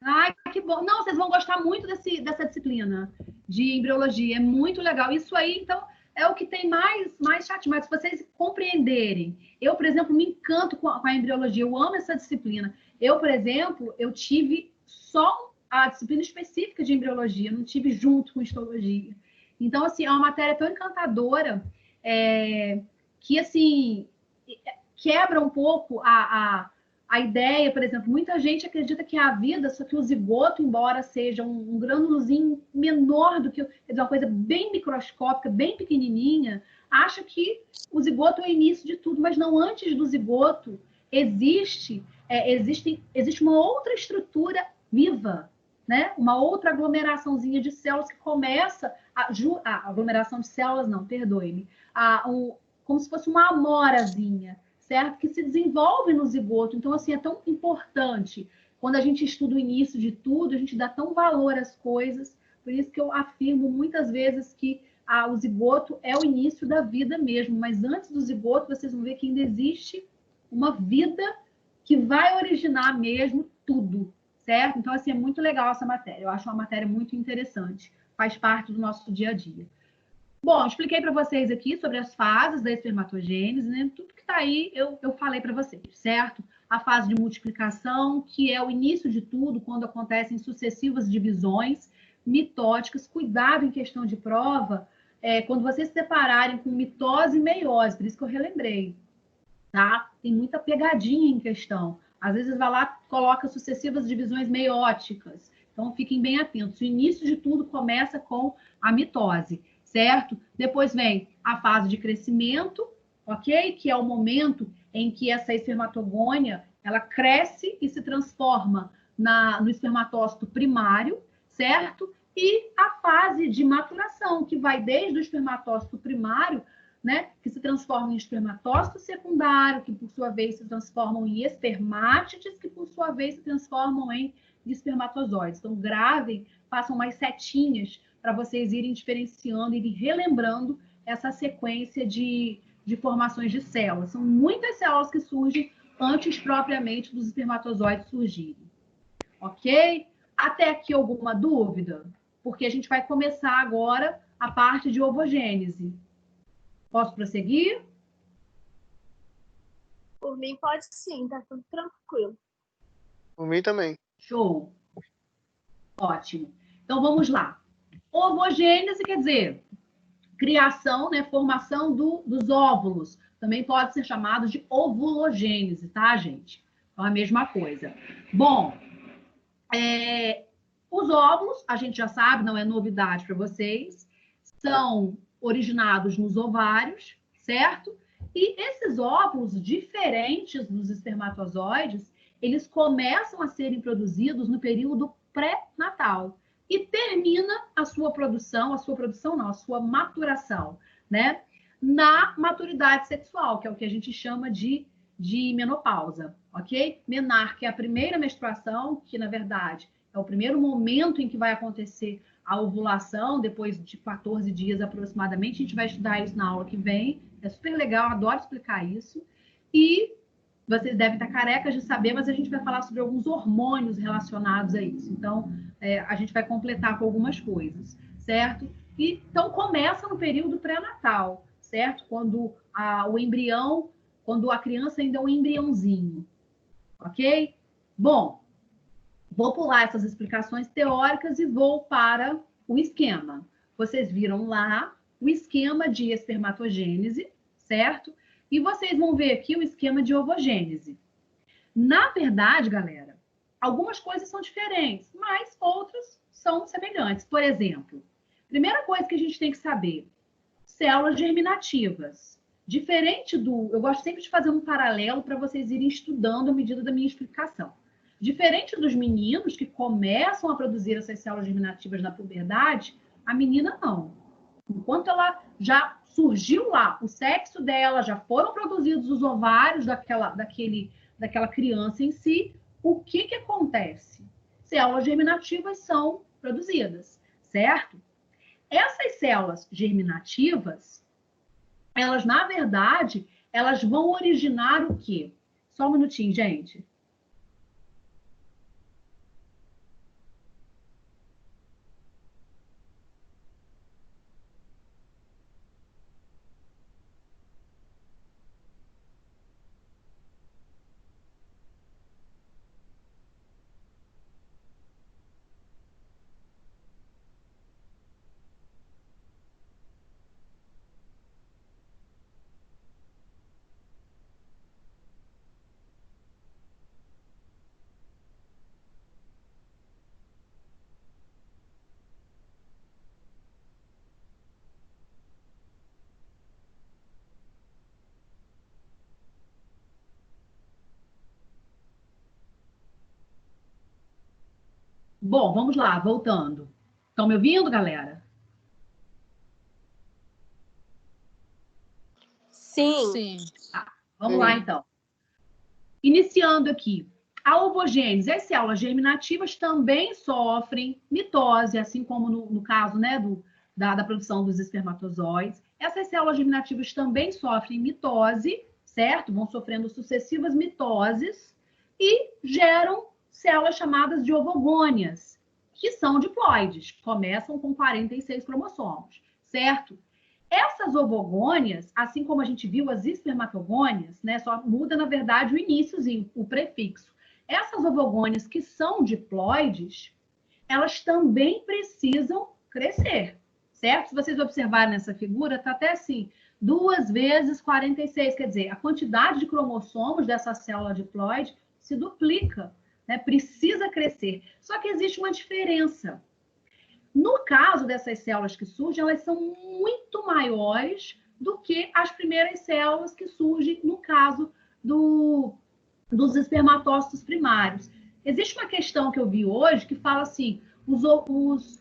Ai, que bom. Não, vocês vão gostar muito dessa disciplina de embriologia. É muito legal. Isso aí, então, é o que tem mais chato. Mas se vocês compreenderem. Eu, por exemplo, me encanto com a embriologia. Eu amo essa disciplina. Eu, por exemplo, eu tive só a disciplina específica de embriologia. Não tive junto com histologia. Então, assim, é uma matéria tão encantadora que, assim, quebra um pouco a ideia, por exemplo, muita gente acredita que é a vida, só que o zigoto, embora seja um grânulozinho menor do que, quer dizer, uma coisa bem microscópica, bem pequenininha, acha que o zigoto é o início de tudo, mas não, antes do zigoto existe uma outra estrutura viva, né? Uma outra aglomeraçãozinha de células que começa a aglomeração de células, não, perdoe-me, como se fosse uma amorazinha, certo? Que se desenvolve no zigoto. Então, assim, é tão importante. Quando a gente estuda o início de tudo, a gente dá tão valor às coisas. Por isso que eu afirmo muitas vezes que o zigoto é o início da vida mesmo. Mas antes do zigoto, vocês vão ver que ainda existe uma vida que vai originar mesmo tudo, certo? Então, assim, é muito legal essa matéria. Eu acho uma matéria muito interessante. Faz parte do nosso dia a dia. Bom, expliquei para vocês aqui sobre as fases da espermatogênese, né? Tudo que está aí eu falei para vocês, certo? A fase de multiplicação, que é o início de tudo, quando acontecem sucessivas divisões mitóticas. Cuidado em questão de prova, quando vocês se depararem com mitose e meiose, por isso que eu relembrei, tá? Tem muita pegadinha em questão. Às vezes vai lá, coloca sucessivas divisões meióticas. Então, fiquem bem atentos. O início de tudo começa com a mitose, certo? Depois vem a fase de crescimento, ok? Que é o momento em que essa espermatogônia, ela cresce e se transforma no espermatócito primário, certo? E a fase de maturação, que vai desde o espermatócito primário, né, que se transformam em espermatócito secundário, que por sua vez se transformam em espermátides, que por sua vez se transformam em espermatozoides. Então, gravem, façam mais setinhas para vocês irem diferenciando, irem relembrando essa sequência de formações de células. São muitas células que surgem antes propriamente dos espermatozoides surgirem. Ok? Até aqui alguma dúvida? Porque a gente vai começar agora a parte de ovogênese. Posso prosseguir? Por mim, pode sim, tá tudo tranquilo. Por mim também. Show. Ótimo. Então, vamos lá. Ovogênese quer dizer criação, né, formação dos óvulos. Também pode ser chamado de ovulogênese, tá, gente? Então, a mesma coisa. Bom, os óvulos, a gente já sabe, não é novidade para vocês, são originados nos ovários, certo? E esses óvulos, diferentes dos espermatozoides, eles começam a serem produzidos no período pré-natal e termina a sua maturação, né? Na maturidade sexual, que é o que a gente chama de menopausa, ok? Menarca é a primeira menstruação, que na verdade é o primeiro momento em que vai acontecer a ovulação, depois de 14 dias aproximadamente. A gente vai estudar isso na aula que vem. É super legal, adoro explicar isso. E Vocês devem estar carecas de saber, mas a gente vai falar sobre alguns hormônios relacionados a isso. Então, a gente vai completar com algumas coisas, certo? E, então, começa no período pré-natal, certo? Quando o embrião, quando a criança ainda é um embriãozinho, ok? Bom, vou pular essas explicações teóricas e vou para o esquema. Vocês viram lá o esquema de espermatogênese, certo? E vocês vão ver aqui o esquema de ovogênese. Na verdade, galera, algumas coisas são diferentes, mas outras são semelhantes. Por exemplo, primeira coisa que a gente tem que saber, células germinativas. Diferente do... Eu gosto sempre de fazer um paralelo para vocês irem estudando à medida da minha explicação. Diferente dos meninos que começam a produzir essas células germinativas na puberdade, a menina não. Enquanto ela já surgiu lá, o sexo dela, já foram produzidos os ovários daquela criança em si, o que acontece? Células germinativas são produzidas, certo? Essas células germinativas, elas, na verdade, elas vão originar o quê? Só um minutinho, gente. Bom, vamos lá, voltando. Estão me ouvindo, galera? Sim. Sim. Vamos lá, então. Iniciando aqui. A ovogênese, as células germinativas também sofrem mitose, assim como no caso, né, da produção dos espermatozoides. Essas células germinativas também sofrem mitose, certo? Vão sofrendo sucessivas mitoses e geram células chamadas de ovogônias, que são diploides, começam com 46 cromossomos, certo? Essas ovogônias, assim como a gente viu as espermatogônias, né, só muda, na verdade, o iniciozinho, o prefixo. Essas ovogônias que são diploides, elas também precisam crescer, certo? Se vocês observarem nessa figura, está até assim, 2 vezes 46, quer dizer, a quantidade de cromossomos dessa célula diploide se duplica, né? Precisa crescer. Só que existe uma diferença. No caso dessas células que surgem, elas são muito maiores do que as primeiras células que surgem no caso dos espermatócitos primários. Existe uma questão que eu vi hoje que fala assim, os ovócitos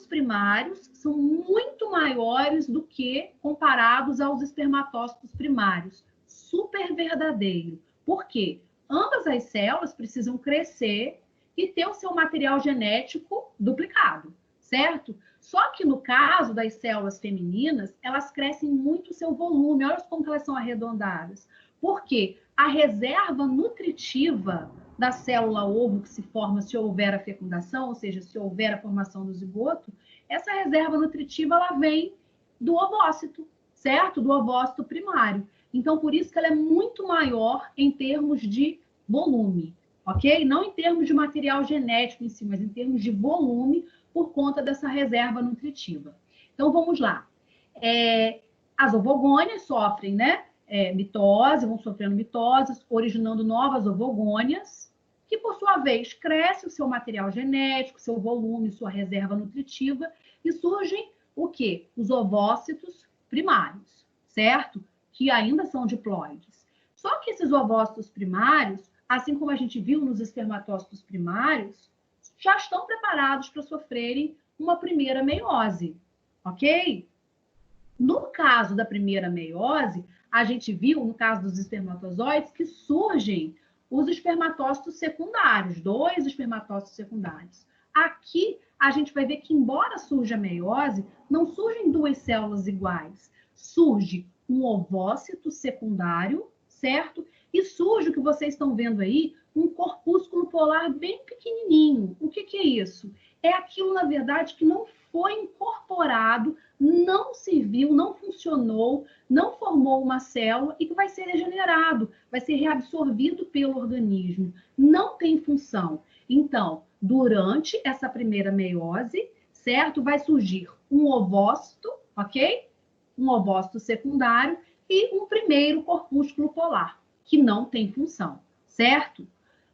primários são muito maiores do que comparados aos espermatócitos primários. Super verdadeiro. Por quê? Ambas as células precisam crescer e ter o seu material genético duplicado, certo? Só que no caso das células femininas, elas crescem muito o seu volume. Olha como elas são arredondadas. Por quê? A reserva nutritiva da célula ovo que se forma se houver a fecundação, ou seja, se houver a formação do zigoto, essa reserva nutritiva ela vem do ovócito, certo? Do ovócito primário. Então, por isso que ela é muito maior em termos de volume. Ok? Não em termos de material genético em si, mas em termos de volume, por conta dessa reserva nutritiva. Então, vamos lá. As ovogônias sofrem, né, mitose, vão sofrendo mitoses, originando novas ovogônias, que, por sua vez, cresce o seu material genético, seu volume, sua reserva nutritiva, e surgem o quê? Os ovócitos primários, certo? Que ainda são diploides. Só que esses ovócitos primários, assim como a gente viu nos espermatócitos primários, já estão preparados para sofrerem uma primeira meiose, ok? No caso da primeira meiose, a gente viu, no caso dos espermatozoides, que surgem os espermatócitos secundários, 2 espermatócitos secundários. Aqui, a gente vai ver que, embora surja a meiose, não surgem 2 células iguais. Surge um ovócito secundário, certo? e surge o que vocês estão vendo aí, um corpúsculo polar bem pequenininho. O que é isso? É aquilo, na verdade, que não foi incorporado, não serviu, não funcionou, não formou uma célula e que vai ser regenerado, vai ser reabsorvido pelo organismo. Não tem função. Então, durante essa primeira meiose, certo? Vai surgir um ovócito, ok? Um ovócito secundário e um primeiro corpúsculo polar, que não tem função, certo? O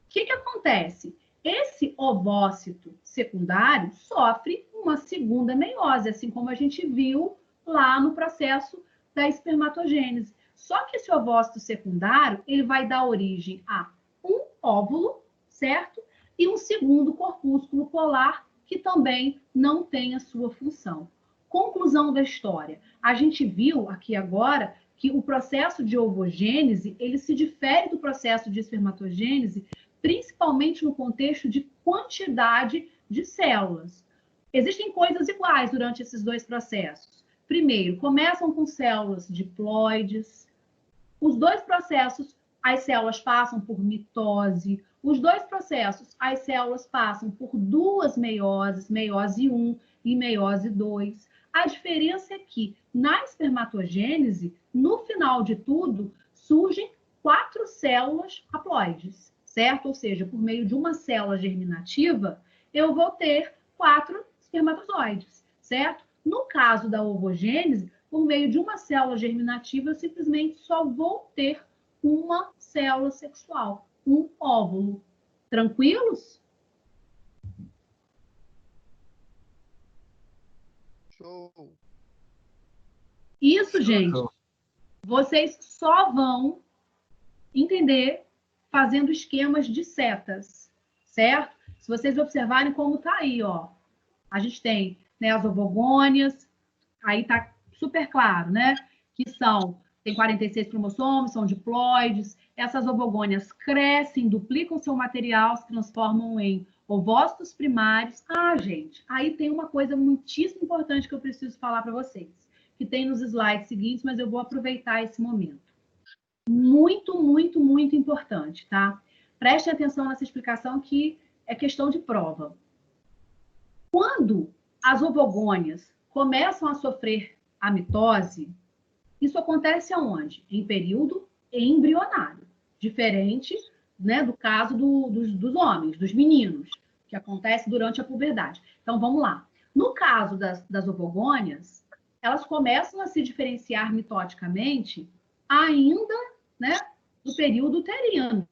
que acontece? Esse ovócito secundário sofre uma segunda meiose, assim como a gente viu lá no processo da espermatogênese. Só que esse ovócito secundário, ele vai dar origem a um óvulo, certo? E um segundo corpúsculo polar que também não tem a sua função. Conclusão da história. A gente viu aqui agora que o processo de ovogênese, ele se difere do processo de espermatogênese, principalmente no contexto de quantidade de células. Existem coisas iguais durante esses dois processos. Primeiro, começam com células diploides. Os dois processos, as células passam por mitose. Os dois processos, as células passam por duas meioses, meiose 1 e meiose 2. A diferença é que, na espermatogênese, no final de tudo, surgem 4 células haploides, certo? Ou seja, por meio de uma célula germinativa, eu vou ter 4 espermatozoides, certo? No caso da ovogênese, por meio de uma célula germinativa, eu simplesmente só vou ter uma célula sexual, um óvulo. Tranquilos? Show. Isso, gente, vocês só vão entender fazendo esquemas de setas, certo? Se vocês observarem como tá aí, ó. A gente tem, né, as ovogônias, aí tá super claro, né? Que tem 46 cromossomos, são diploides. Essas ovogônias crescem, duplicam seu material, se transformam em ovócitos primários. Ah, gente, aí tem uma coisa muitíssimo importante que eu preciso falar para vocês, que tem nos slides seguintes, mas eu vou aproveitar esse momento. Muito, muito, muito importante, tá? Prestem atenção nessa explicação que é questão de prova. Quando as ovogônias começam a sofrer a mitose, isso acontece aonde? Em período embrionário. Diferente, né, do caso dos homens, dos meninos, que acontece durante a puberdade. Então, vamos lá. No caso das ovogônias, elas começam a se diferenciar mitoticamente ainda, né, no período uterino,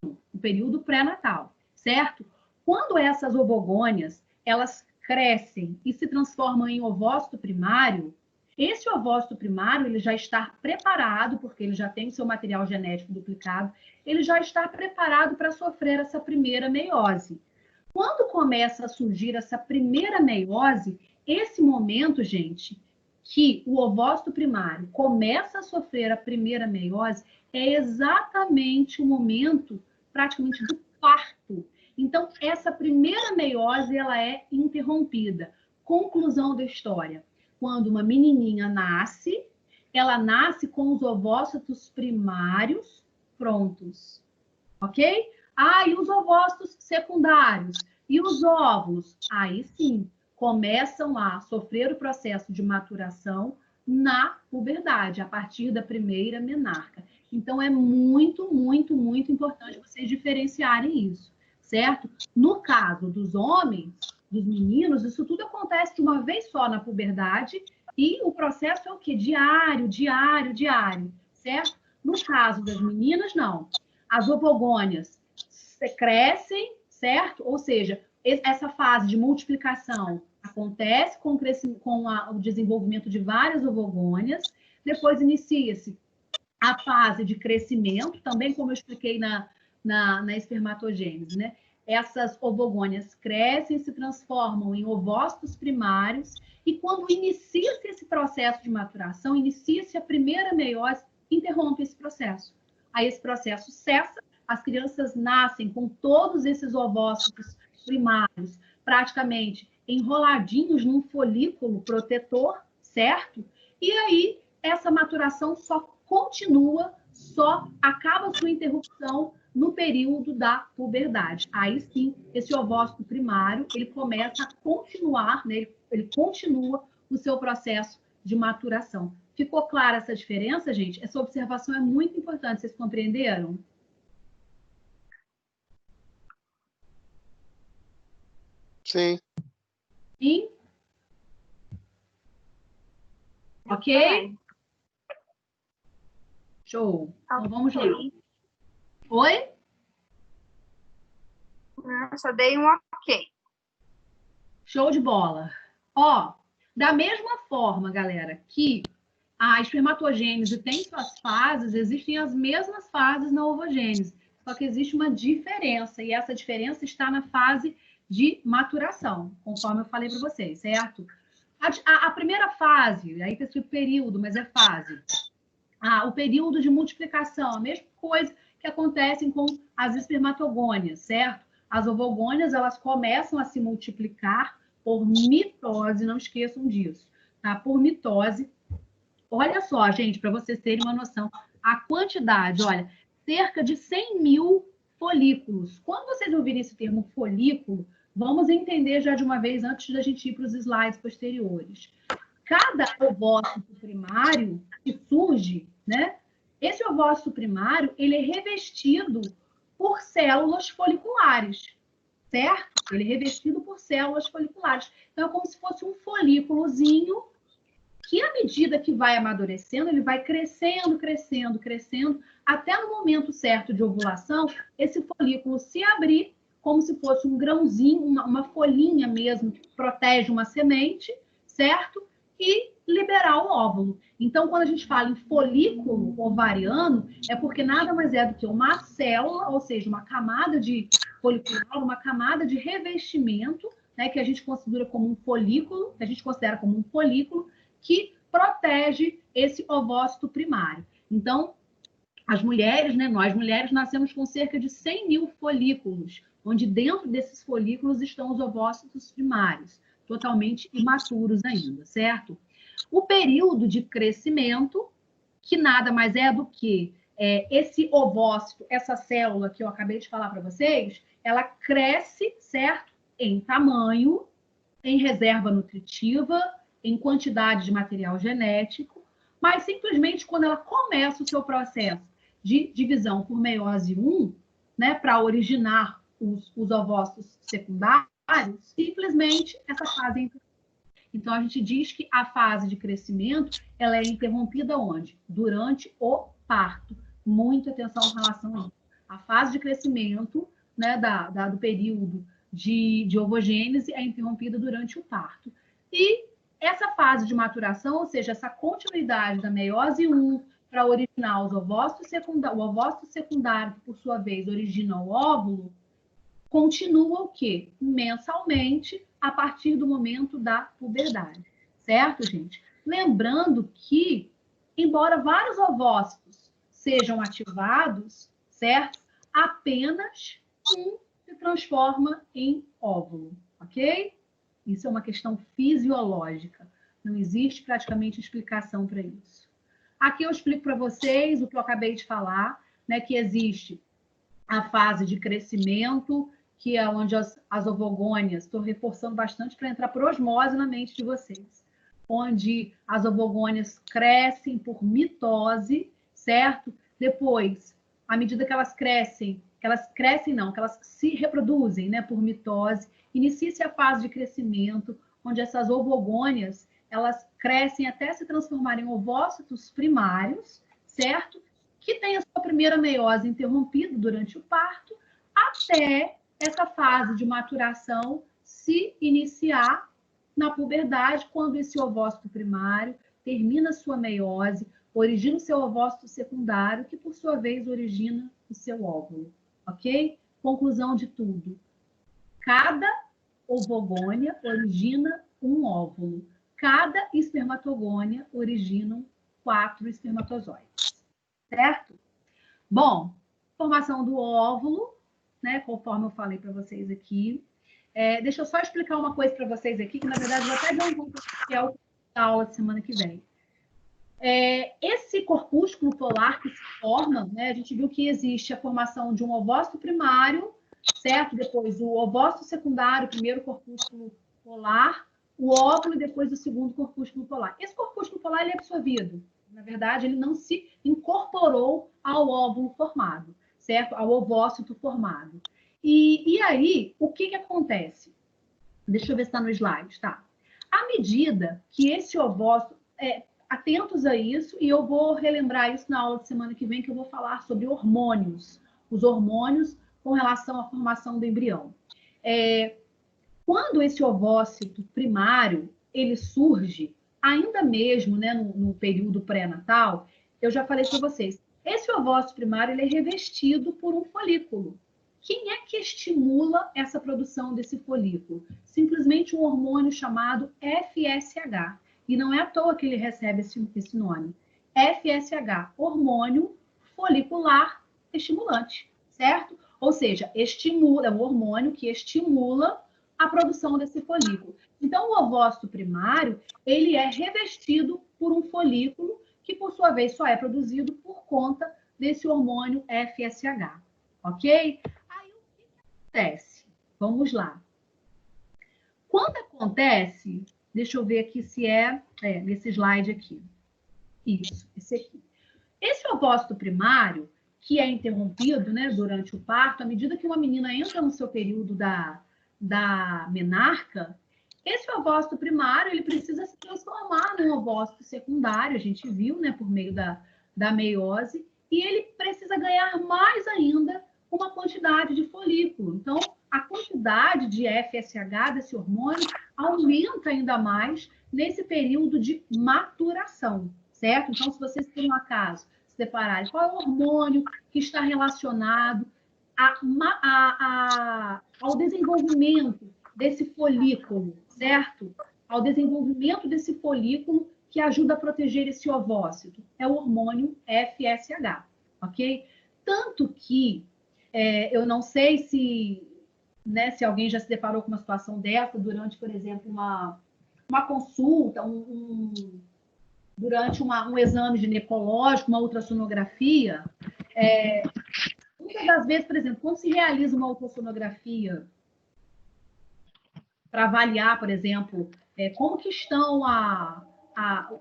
no período pré-natal, certo? Quando essas ovogônias, elas crescem e se transformam em ovócito primário, esse ovócito primário, ele já está preparado, porque ele já tem o seu material genético duplicado, ele já está preparado para sofrer essa primeira meiose. Quando começa a surgir essa primeira meiose, esse momento, gente, que o ovócito primário começa a sofrer a primeira meiose, é exatamente o momento, praticamente, do parto. Então, essa primeira meiose, ela é interrompida. Conclusão da história. Quando uma menininha nasce, ela nasce com os ovócitos primários prontos, ok? Ah, e os ovócitos secundários? E os óvulos? Aí sim, começam a sofrer o processo de maturação na puberdade, a partir da primeira menarca. Então, é muito, muito, muito importante vocês diferenciarem isso, certo? No caso dos homens, dos meninos, isso tudo acontece de uma vez só na puberdade e o processo é o quê? Diário, diário, diário, certo? No caso das meninas, não. As ovogônias crescem, certo? Ou seja, essa fase de multiplicação acontece com o desenvolvimento de várias ovogônias, depois inicia-se a fase de crescimento, também como eu expliquei na espermatogênese, né? Essas ovogônias crescem, se transformam em ovócitos primários, e quando inicia-se esse processo de maturação, inicia-se a primeira meiose, interrompe esse processo. Aí esse processo cessa, as crianças nascem com todos esses ovócitos primários praticamente enroladinhos num folículo protetor, certo? E aí essa maturação só continua só acaba a sua interrupção no período da puberdade. Aí sim, esse ovócito primário, ele começa a continuar, né? Ele continua o seu processo de maturação. Ficou clara essa diferença, gente? Essa observação é muito importante. Vocês compreenderam? Sim. Sim? Ok? Show. Então vamos lá. Oi? Só dei um ok. Show de bola. Ó, da mesma forma, galera, que a espermatogênese tem suas fases, existem as mesmas fases na ovogênese, só que existe uma diferença, e essa diferença está na fase de maturação, conforme eu falei para vocês, certo? A primeira fase, aí está escrito período, mas é fase. O período de multiplicação, a mesma coisa que acontece com as espermatogônias, certo? As ovogônias, elas começam a se multiplicar por mitose, não esqueçam disso, tá? Por mitose. Olha só, gente, para vocês terem uma noção, a quantidade, olha, cerca de 100 mil folículos. Quando vocês ouvirem esse termo folículo, vamos entender já de uma vez, antes da gente ir para os slides posteriores. Cada ovócito primário que surge, né? Esse ovócito primário, ele é revestido por células foliculares, certo? Ele é revestido por células foliculares. Então, é como se fosse um folículozinho que, à medida que vai amadurecendo, ele vai crescendo, crescendo, crescendo, até no momento certo de ovulação, esse folículo se abrir como se fosse um grãozinho, uma folhinha mesmo, que protege uma semente, certo? E liberar o óvulo. Então, quando a gente fala em folículo ovariano, é porque nada mais é do que uma célula, ou seja, uma camada de folicular, uma camada de revestimento, né, que a gente considera como um folículo, que protege esse ovócito primário. Então, as mulheres, né, nós mulheres nascemos com cerca de 100 mil folículos, onde dentro desses folículos estão os ovócitos primários, totalmente imaturos ainda, certo? O período de crescimento, que nada mais é do que esse ovócito, essa célula que eu acabei de falar para vocês, ela cresce, certo? Em tamanho, em reserva nutritiva, em quantidade de material genético, mas simplesmente quando ela começa o seu processo de divisão por meiose 1, né, para originar os ovócitos secundários, simplesmente essa fase é interrompida. Então, a gente diz que a fase de crescimento ela é interrompida onde? Durante o parto. Muita atenção em relação a isso. A fase de crescimento, né, do período de ovogênese é interrompida durante o parto. E essa fase de maturação, ou seja, essa continuidade da meiose 1 para originar os ovócitos secundários, o ovócito secundário, que por sua vez origina o óvulo, continua o quê? Mensalmente, a partir do momento da puberdade. Certo, gente? Lembrando que, embora vários ovócitos sejam ativados, certo? Apenas um se transforma em óvulo, ok? Isso é uma questão fisiológica. Não existe praticamente explicação para isso. Aqui eu explico para vocês o que eu acabei de falar, né? Que existe a fase de crescimento, que é onde as ovogônias, estou reforçando bastante para entrar por osmose na mente de vocês, onde as ovogônias crescem por mitose, certo? Depois, à medida que elas crescem, que elas se reproduzem, né, por mitose, inicia-se a fase de crescimento, onde essas ovogônias, elas crescem até se transformarem em ovócitos primários, certo? Que tem a sua primeira meiose interrompida durante o parto, até essa fase de maturação se iniciar na puberdade, quando esse ovócito primário termina sua meiose, origina o seu ovócito secundário, que por sua vez origina o seu óvulo, ok? Conclusão de tudo. Cada ovogônia origina um óvulo. Cada espermatogônia origina 4 espermatozoides, certo? Bom, formação do óvulo, né, conforme eu falei para vocês aqui. Deixa eu só explicar uma coisa para vocês aqui, que na verdade eu vou até dar um material da aula de semana que vem. Esse corpúsculo polar que se forma, né, a gente viu que existe a formação de um ovócito primário, certo? Depois o ovócito secundário, primeiro corpúsculo polar, o óvulo e depois o segundo corpúsculo polar. Esse corpúsculo polar ele é absorvido. Na verdade, ele não se incorporou ao óvulo formado, certo? Ao ovócito formado. E aí, o que acontece? Deixa eu ver se está no slide, tá? À medida que esse ovócito... atentos a isso, e eu vou relembrar isso na aula de semana que vem, que eu vou falar sobre hormônios, os hormônios com relação à formação do embrião. Quando esse ovócito primário, ele surge, ainda mesmo, né, no período pré-natal, eu já falei para vocês, esse ovócito primário ele é revestido por um folículo. Quem é que estimula essa produção desse folículo? Simplesmente um hormônio chamado FSH. E não é à toa que ele recebe esse nome. FSH, hormônio folicular estimulante, certo? Ou seja, estimula, é um hormônio que estimula a produção desse folículo. Então, o ovócito primário, ele é revestido por um folículo que, por sua vez, só é produzido por conta desse hormônio FSH, ok? Aí, o que acontece? Vamos lá. Quando acontece, deixa eu ver aqui se nesse slide aqui. Isso, esse aqui. Esse ovócito primário, que é interrompido, né, durante o parto, à medida que uma menina entra no seu período da menarca, esse ovócito primário ele precisa se transformar num ovócito secundário, a gente viu, né, por meio da meiose, e ele precisa ganhar mais ainda uma quantidade de folículo. Então, a quantidade de FSH desse hormônio aumenta ainda mais nesse período de maturação, certo? Então, se vocês por um acaso se depararem, qual é o hormônio que está relacionado ao desenvolvimento desse folículo, certo? Ao desenvolvimento desse folículo que ajuda a proteger esse ovócito. É o hormônio FSH, ok? Tanto que eu não sei se, né, se alguém já se deparou com uma situação dessa durante, por exemplo, uma consulta, durante um exame ginecológico, uma ultrassonografia. Muitas das vezes, por exemplo, quando se realiza uma ultrassonografia para avaliar, por exemplo, como que estão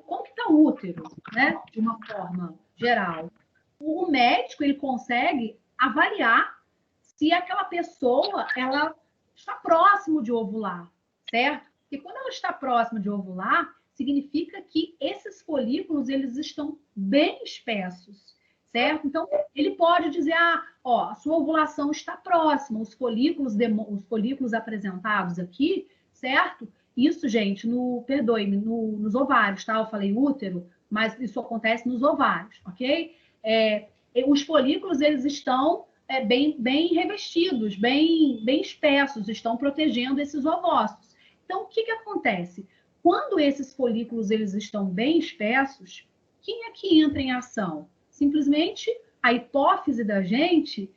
como que está o útero, né, de uma forma geral, o médico ele consegue avaliar se aquela pessoa ela está próximo de ovular, certo? Porque quando ela está próxima de ovular, significa que esses folículos eles estão bem espessos, certo? Então, ele pode dizer, a sua ovulação está próxima, os folículos apresentados aqui, certo? Isso, gente, perdoe-me, nos ovários, tá? Eu falei útero, mas isso acontece nos ovários, ok? Os folículos, eles estão bem revestidos, bem espessos, estão protegendo esses ovócitos. Então, o que acontece? Quando esses folículos eles estão bem espessos, quem é que entra em ação? Simplesmente a hipófise da gente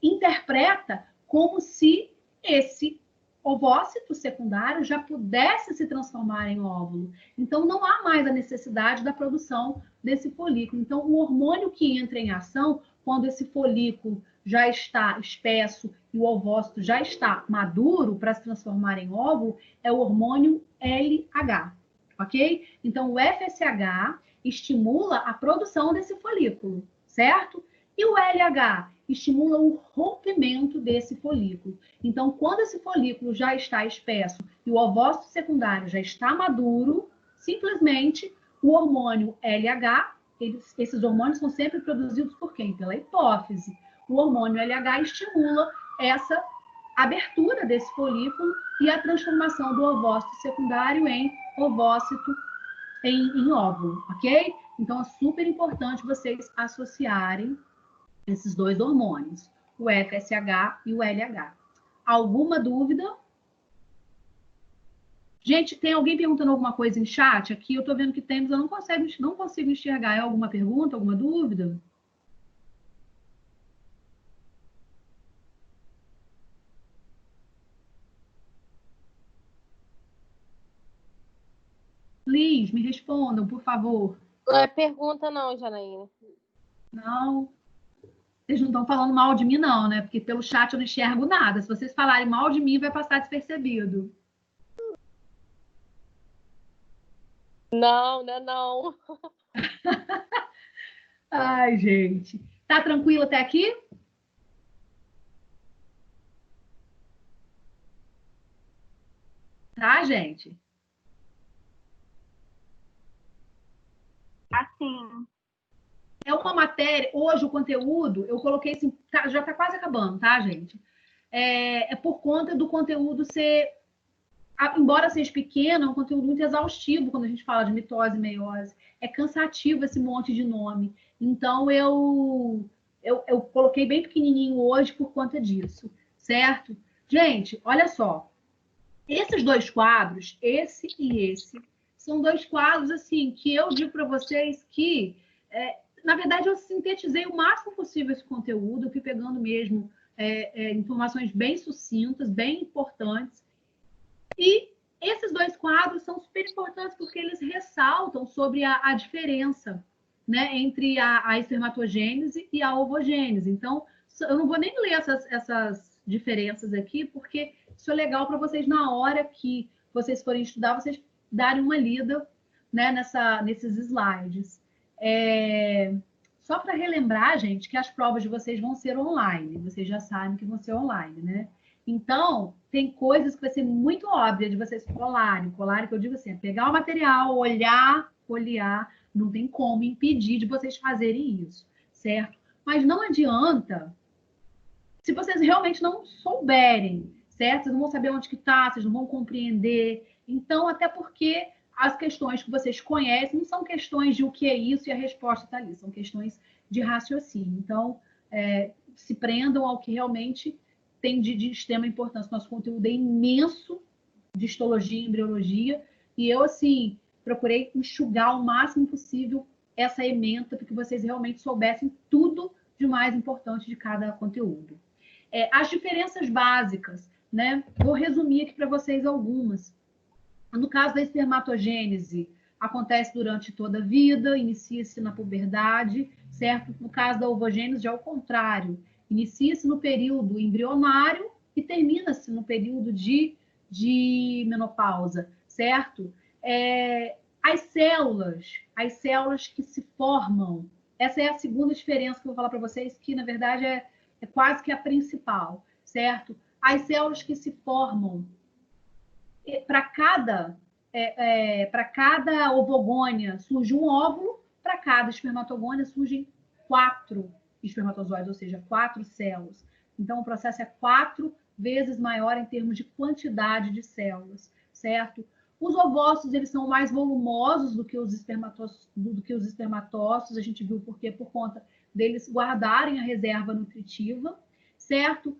interpreta como se esse ovócito secundário já pudesse se transformar em óvulo. Então, não há mais a necessidade da produção desse folículo. Então, o hormônio que entra em ação, quando esse folículo já está espesso e o ovócito já está maduro para se transformar em óvulo, é o hormônio LH, ok? Então, o FSH estimula a produção desse folículo, certo? E o LH estimula o rompimento desse folículo. Então, quando esse folículo já está espesso e o ovócito secundário já está maduro, simplesmente o hormônio LH, esses hormônios são sempre produzidos por quem? Pela hipófise. O hormônio LH estimula essa abertura desse folículo e a transformação do ovócito secundário em ovócito em óvulo, ok? Então, é super importante vocês associarem esses dois hormônios, o FSH e o LH. Alguma dúvida? Gente, tem alguém perguntando alguma coisa em chat? Aqui eu tô vendo que temos, eu não consigo enxergar. É alguma pergunta, alguma dúvida? Liz, me respondam, por favor. Não é pergunta, não, Janaína. Não. Vocês não estão falando mal de mim, não, né? Porque pelo chat eu não enxergo nada. Se vocês falarem mal de mim, vai passar despercebido. Não, não. Ai, gente. Tá tranquilo até aqui? Tá, gente? Assim. É uma matéria, hoje o conteúdo, eu coloquei assim, já está quase acabando, tá, gente? É por conta do conteúdo ser, embora seja pequeno, é um conteúdo muito exaustivo quando a gente fala de mitose e meiose. É cansativo esse monte de nome. Então, eu coloquei bem pequenininho hoje por conta disso, certo? Gente, olha só. Esses dois quadros, esse e esse, são dois quadros assim que eu digo para vocês que, na verdade, eu sintetizei o máximo possível esse conteúdo, eu fui pegando mesmo informações bem sucintas, bem importantes. E esses dois quadros são super importantes porque eles ressaltam sobre a diferença, né, entre a espermatogênese e a ovogênese. Então, eu não vou nem ler essas diferenças aqui, porque isso é legal para vocês, na hora que vocês forem estudar, vocês darem uma lida, né, nesses slides. Só para relembrar, gente, que as provas de vocês vão ser online. Vocês já sabem que vão ser online, né? Então, tem coisas que vai ser muito óbvia de vocês colarem. Colarem, que eu digo assim, é pegar o material, olhar, folhear, não tem como impedir de vocês fazerem isso, certo? Mas não adianta se vocês realmente não souberem, certo? Vocês não vão saber onde que está, vocês não vão compreender. Então, até porque as questões que vocês conhecem não são questões de o que é isso e a resposta está ali, são questões de raciocínio. Então, se prendam ao que realmente tem de extrema importância. Nosso conteúdo é imenso de histologia e embriologia, e eu, assim, procurei enxugar o máximo possível essa ementa para que vocês realmente soubessem tudo de mais importante de cada conteúdo. As diferenças básicas, né? Vou resumir aqui para vocês algumas. No caso da espermatogênese, acontece durante toda a vida, inicia-se na puberdade, certo? No caso da ovogênese, já é o contrário. Inicia-se no período embrionário e termina-se no período de menopausa, certo? As células que se formam, essa é a segunda diferença que eu vou falar para vocês, que na verdade é quase que a principal, certo? As células que se formam para cada ovogônia surge um óvulo, para cada espermatogônia surgem 4 espermatozoides, ou seja, 4 células. Então, o processo é 4 vezes maior em termos de quantidade de células, certo? Os ovócitos, eles são mais volumosos do que os espermatócitos, a gente viu por quê? Por conta deles guardarem a reserva nutritiva, certo?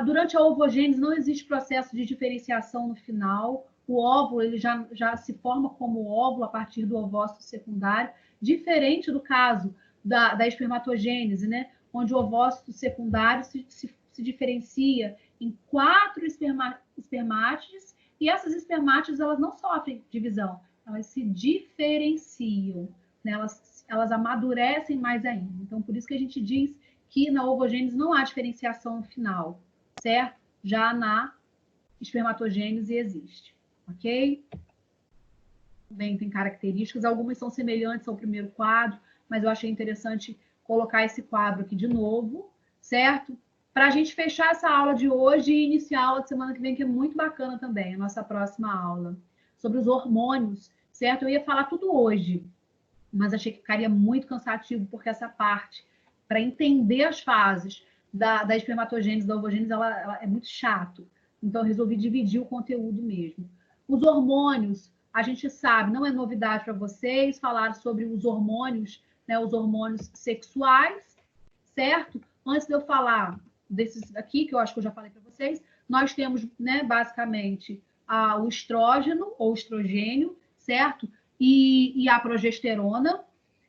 Durante a ovogênese não existe processo de diferenciação no final, o óvulo ele já se forma como óvulo a partir do ovócito secundário, diferente do caso da espermatogênese, né? Onde o ovócito secundário se diferencia em 4 espermátides, e essas espermátides elas não sofrem divisão, elas se diferenciam, né? Elas amadurecem mais ainda. Então, por isso que a gente diz que na ovogênese não há diferenciação no final, certo? Já na espermatogênese existe, ok? Bem, tem características, algumas são semelhantes ao primeiro quadro, mas eu achei interessante colocar esse quadro aqui de novo, certo? Para a gente fechar essa aula de hoje e iniciar a aula de semana que vem, que é muito bacana também, a nossa próxima aula, sobre os hormônios, certo? Eu ia falar tudo hoje, mas achei que ficaria muito cansativo, porque essa parte, para entender as fases da espermatogênese, da ovogênese, ela é muito chato. Então, eu resolvi dividir o conteúdo mesmo. Os hormônios, a gente sabe, não é novidade para vocês falar sobre os hormônios, né, os hormônios sexuais, certo? Antes de eu falar desses aqui, que eu acho que eu já falei para vocês, nós temos, né, basicamente, o estrógeno ou estrogênio, certo? E a progesterona.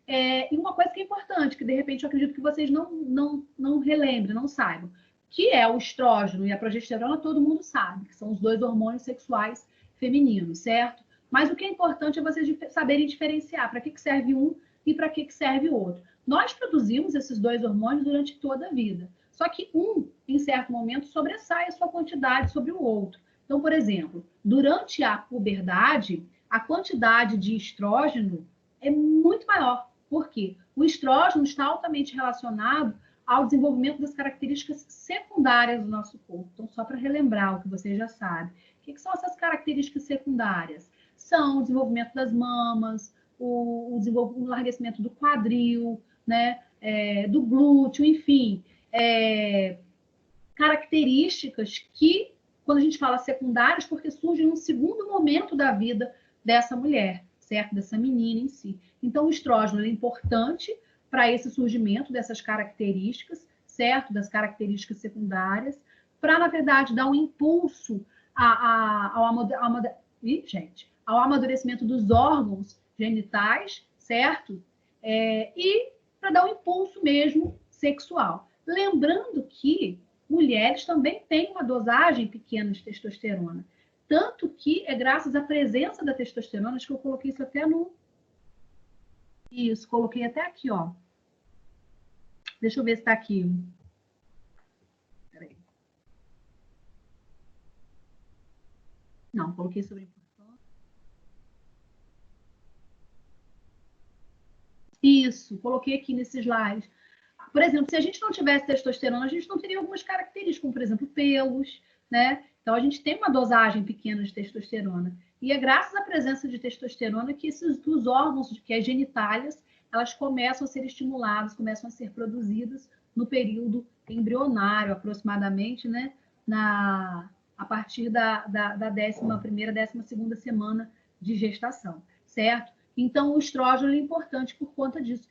E uma coisa que é importante, que de repente eu acredito que vocês não relembrem, não saibam, que é o estrógeno e a progesterona, todo mundo sabe, que são os 2 hormônios sexuais femininos, certo? Mas o que é importante é vocês saberem diferenciar para que serve um e para que serve o outro. Nós produzimos esses dois hormônios durante toda a vida. Só que um, em certo momento, sobressai a sua quantidade sobre o outro. Então, por exemplo, durante a puberdade, a quantidade de estrógeno é muito maior. Por quê? O estrógeno está altamente relacionado ao desenvolvimento das características secundárias do nosso corpo. Então, só para relembrar o que você já sabe. O que são essas características secundárias? São o desenvolvimento das mamas, o enlarguecimento do quadril, né? Do glúteo, enfim. Características que, quando a gente fala secundárias, porque surgem em um segundo momento da vida dessa mulher, certo? Dessa menina em si. Então, o estrógeno é importante para esse surgimento dessas características, certo? Das características secundárias, para, na verdade, dar um impulso ao amadurecimento dos órgãos genitais, certo? E para dar um impulso mesmo sexual. Lembrando que mulheres também têm uma dosagem pequena de testosterona. Tanto que é graças à presença da testosterona, acho que eu coloquei isso até no... Isso, coloquei até aqui, ó. Deixa eu ver se está aqui. Peraí. Não, coloquei sobre importância. Isso, coloquei aqui nesse slide. Por exemplo, se a gente não tivesse testosterona, a gente não teria algumas características, como, por exemplo, pelos, né? Então, a gente tem uma dosagem pequena de testosterona. E é graças à presença de testosterona que os órgãos, que as genitálias, elas começam a ser estimuladas, começam a ser produzidas no período embrionário, aproximadamente, né? A partir da 11ª, 12ª semana de gestação, certo? Então, o estrógeno é importante por conta disso.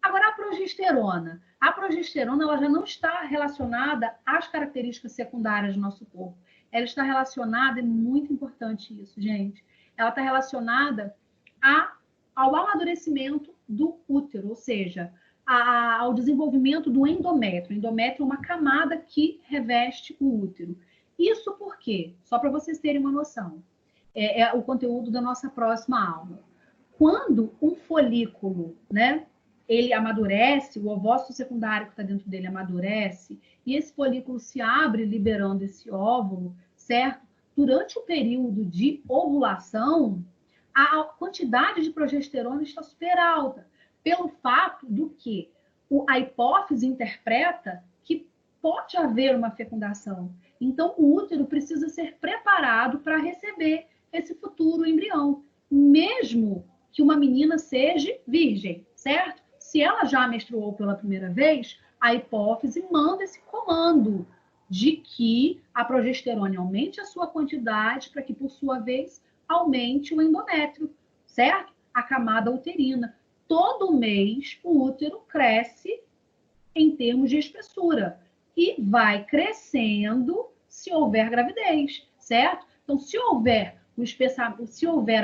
Agora, a progesterona. A progesterona ela já não está relacionada às características secundárias do nosso corpo. Ela está relacionada, é muito importante isso, gente, ela está relacionada ao amadurecimento do útero, ou seja, ao desenvolvimento do endométrio. O endométrio é uma camada que reveste o útero. Isso por quê? Só para vocês terem uma noção. É o conteúdo da nossa próxima aula. Quando um folículo, né, ele amadurece, o ovócito secundário que está dentro dele amadurece, e esse folículo se abre liberando esse óvulo, certo? Durante o período de ovulação, a quantidade de progesterona está super alta, pelo fato do que a hipófise interpreta que pode haver uma fecundação. Então, o útero precisa ser preparado para receber esse futuro embrião, mesmo que uma menina seja virgem, certo? Se ela já menstruou pela primeira vez, a hipófise manda esse comando de que a progesterona aumente a sua quantidade para que, por sua vez, aumente o endométrio, certo? A camada uterina. Todo mês, o útero cresce em termos de espessura e vai crescendo se houver gravidez, certo? Então, se houver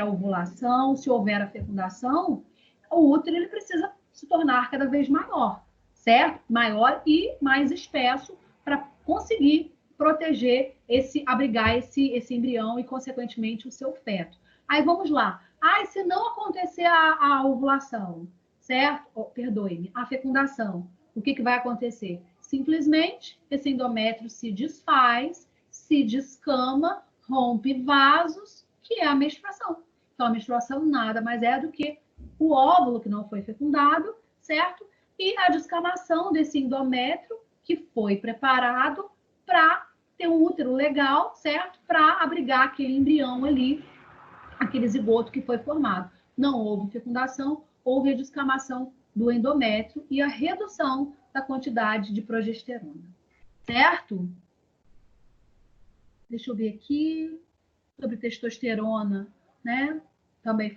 a ovulação, se houver a fecundação, o útero ele precisa se tornar cada vez maior, certo? Maior e mais espesso para conseguir proteger abrigar esse embrião e, consequentemente, o seu feto. Aí vamos lá. E se não acontecer a ovulação, certo? Perdoe-me, a fecundação, o que vai acontecer? Simplesmente esse endométrio se desfaz, se descama, rompe vasos, que é a menstruação. Então, a menstruação nada mais é do que o óvulo que não foi fecundado, certo? E a descamação desse endométrio que foi preparado para ter um útero legal, certo? Para abrigar aquele embrião ali, aquele zigoto que foi formado. Não houve fecundação, houve a descamação do endométrio e a redução da quantidade de progesterona, certo? Deixa eu ver aqui sobre testosterona, né? Também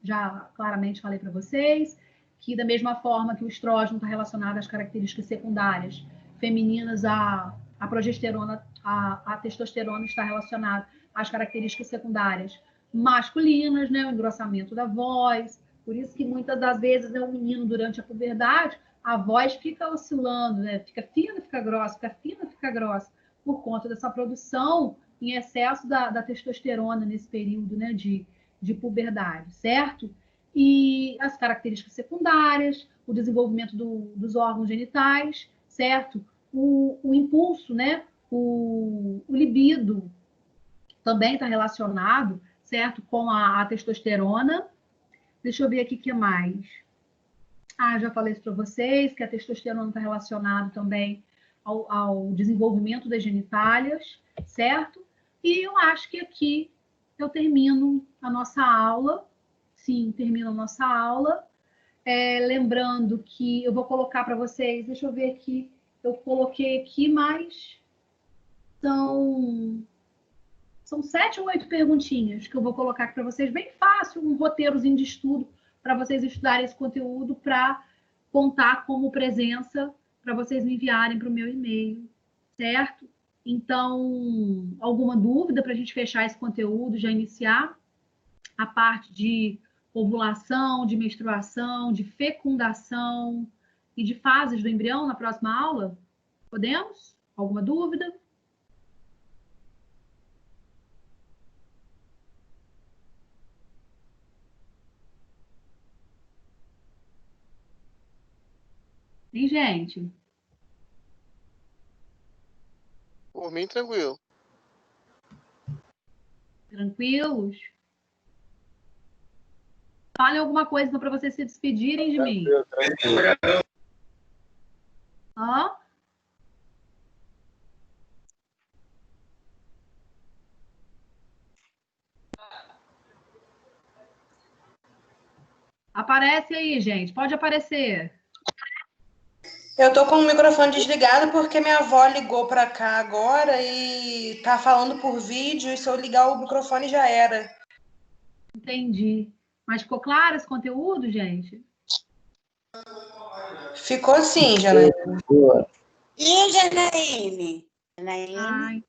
já claramente falei para vocês que da mesma forma que o estrógeno está relacionado às características secundárias femininas, a progesterona, a testosterona está relacionada às características secundárias masculinas, né? O engrossamento da voz. Por isso que muitas das vezes o menino durante a puberdade, a voz fica oscilando, né? Fica fina, fica grossa, fica fina, fica grossa, por conta dessa produção em excesso da testosterona nesse período, né, de de puberdade, certo? E as características secundárias, o desenvolvimento dos órgãos genitais, certo? O impulso, né? O libido também está relacionado, certo? Com a testosterona. Deixa eu ver aqui o que mais. Já falei isso para vocês, que a testosterona está relacionada também ao desenvolvimento das genitálias, certo? E eu acho que aqui eu termino a nossa aula. Sim, termino a nossa aula. Lembrando que eu vou colocar para vocês, deixa eu ver aqui, eu coloquei aqui mais, são 7 ou 8 perguntinhas que eu vou colocar para vocês, bem fácil, um roteirozinho de estudo para vocês estudarem esse conteúdo para contar como presença para vocês me enviarem para o meu e-mail, certo? Então, alguma dúvida para a gente fechar esse conteúdo, já iniciar a parte de ovulação, de menstruação, de fecundação e de fases do embrião na próxima aula? Podemos? Alguma dúvida? Tem gente? Por mim, tranquilo. Tranquilos? Falem alguma coisa para vocês se despedirem de mim. Hã? Aparece aí, gente. Pode aparecer. Eu tô com o microfone desligado porque minha avó ligou para cá agora e tá falando por vídeo, e se eu ligar o microfone já era. Entendi. Mas ficou claro esse conteúdo, gente? Ficou sim, Janaína. E Janaíne? Ai,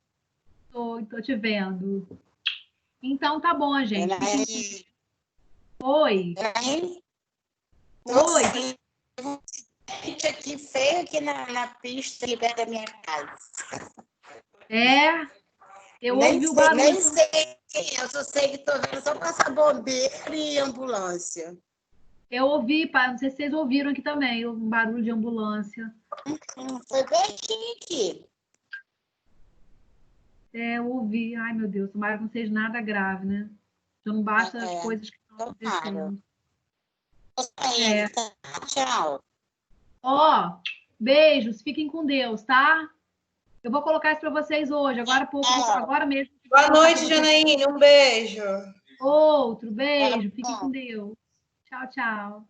tô te vendo. Então tá bom, gente. Janaíne? Oi. Janaíne? Oi. Aqui feio aqui na pista ali perto da minha casa. Eu nem ouvi o sei, barulho. Nem sei, eu só sei que tô vendo só passar bombeiro e ambulância. Eu ouvi, não sei se vocês ouviram aqui também, um barulho de ambulância. Foi pertinho aqui. Eu ouvi. Ai, meu Deus, tomara que não seja nada grave, né? Já não basta as coisas que estão acontecendo. Tchau. Beijos, fiquem com Deus, tá? Eu vou colocar isso para vocês hoje, agora há pouco, agora mesmo. Boa noite, Janaíne, um beijo. Outro beijo, fiquem com Deus. Tchau, tchau.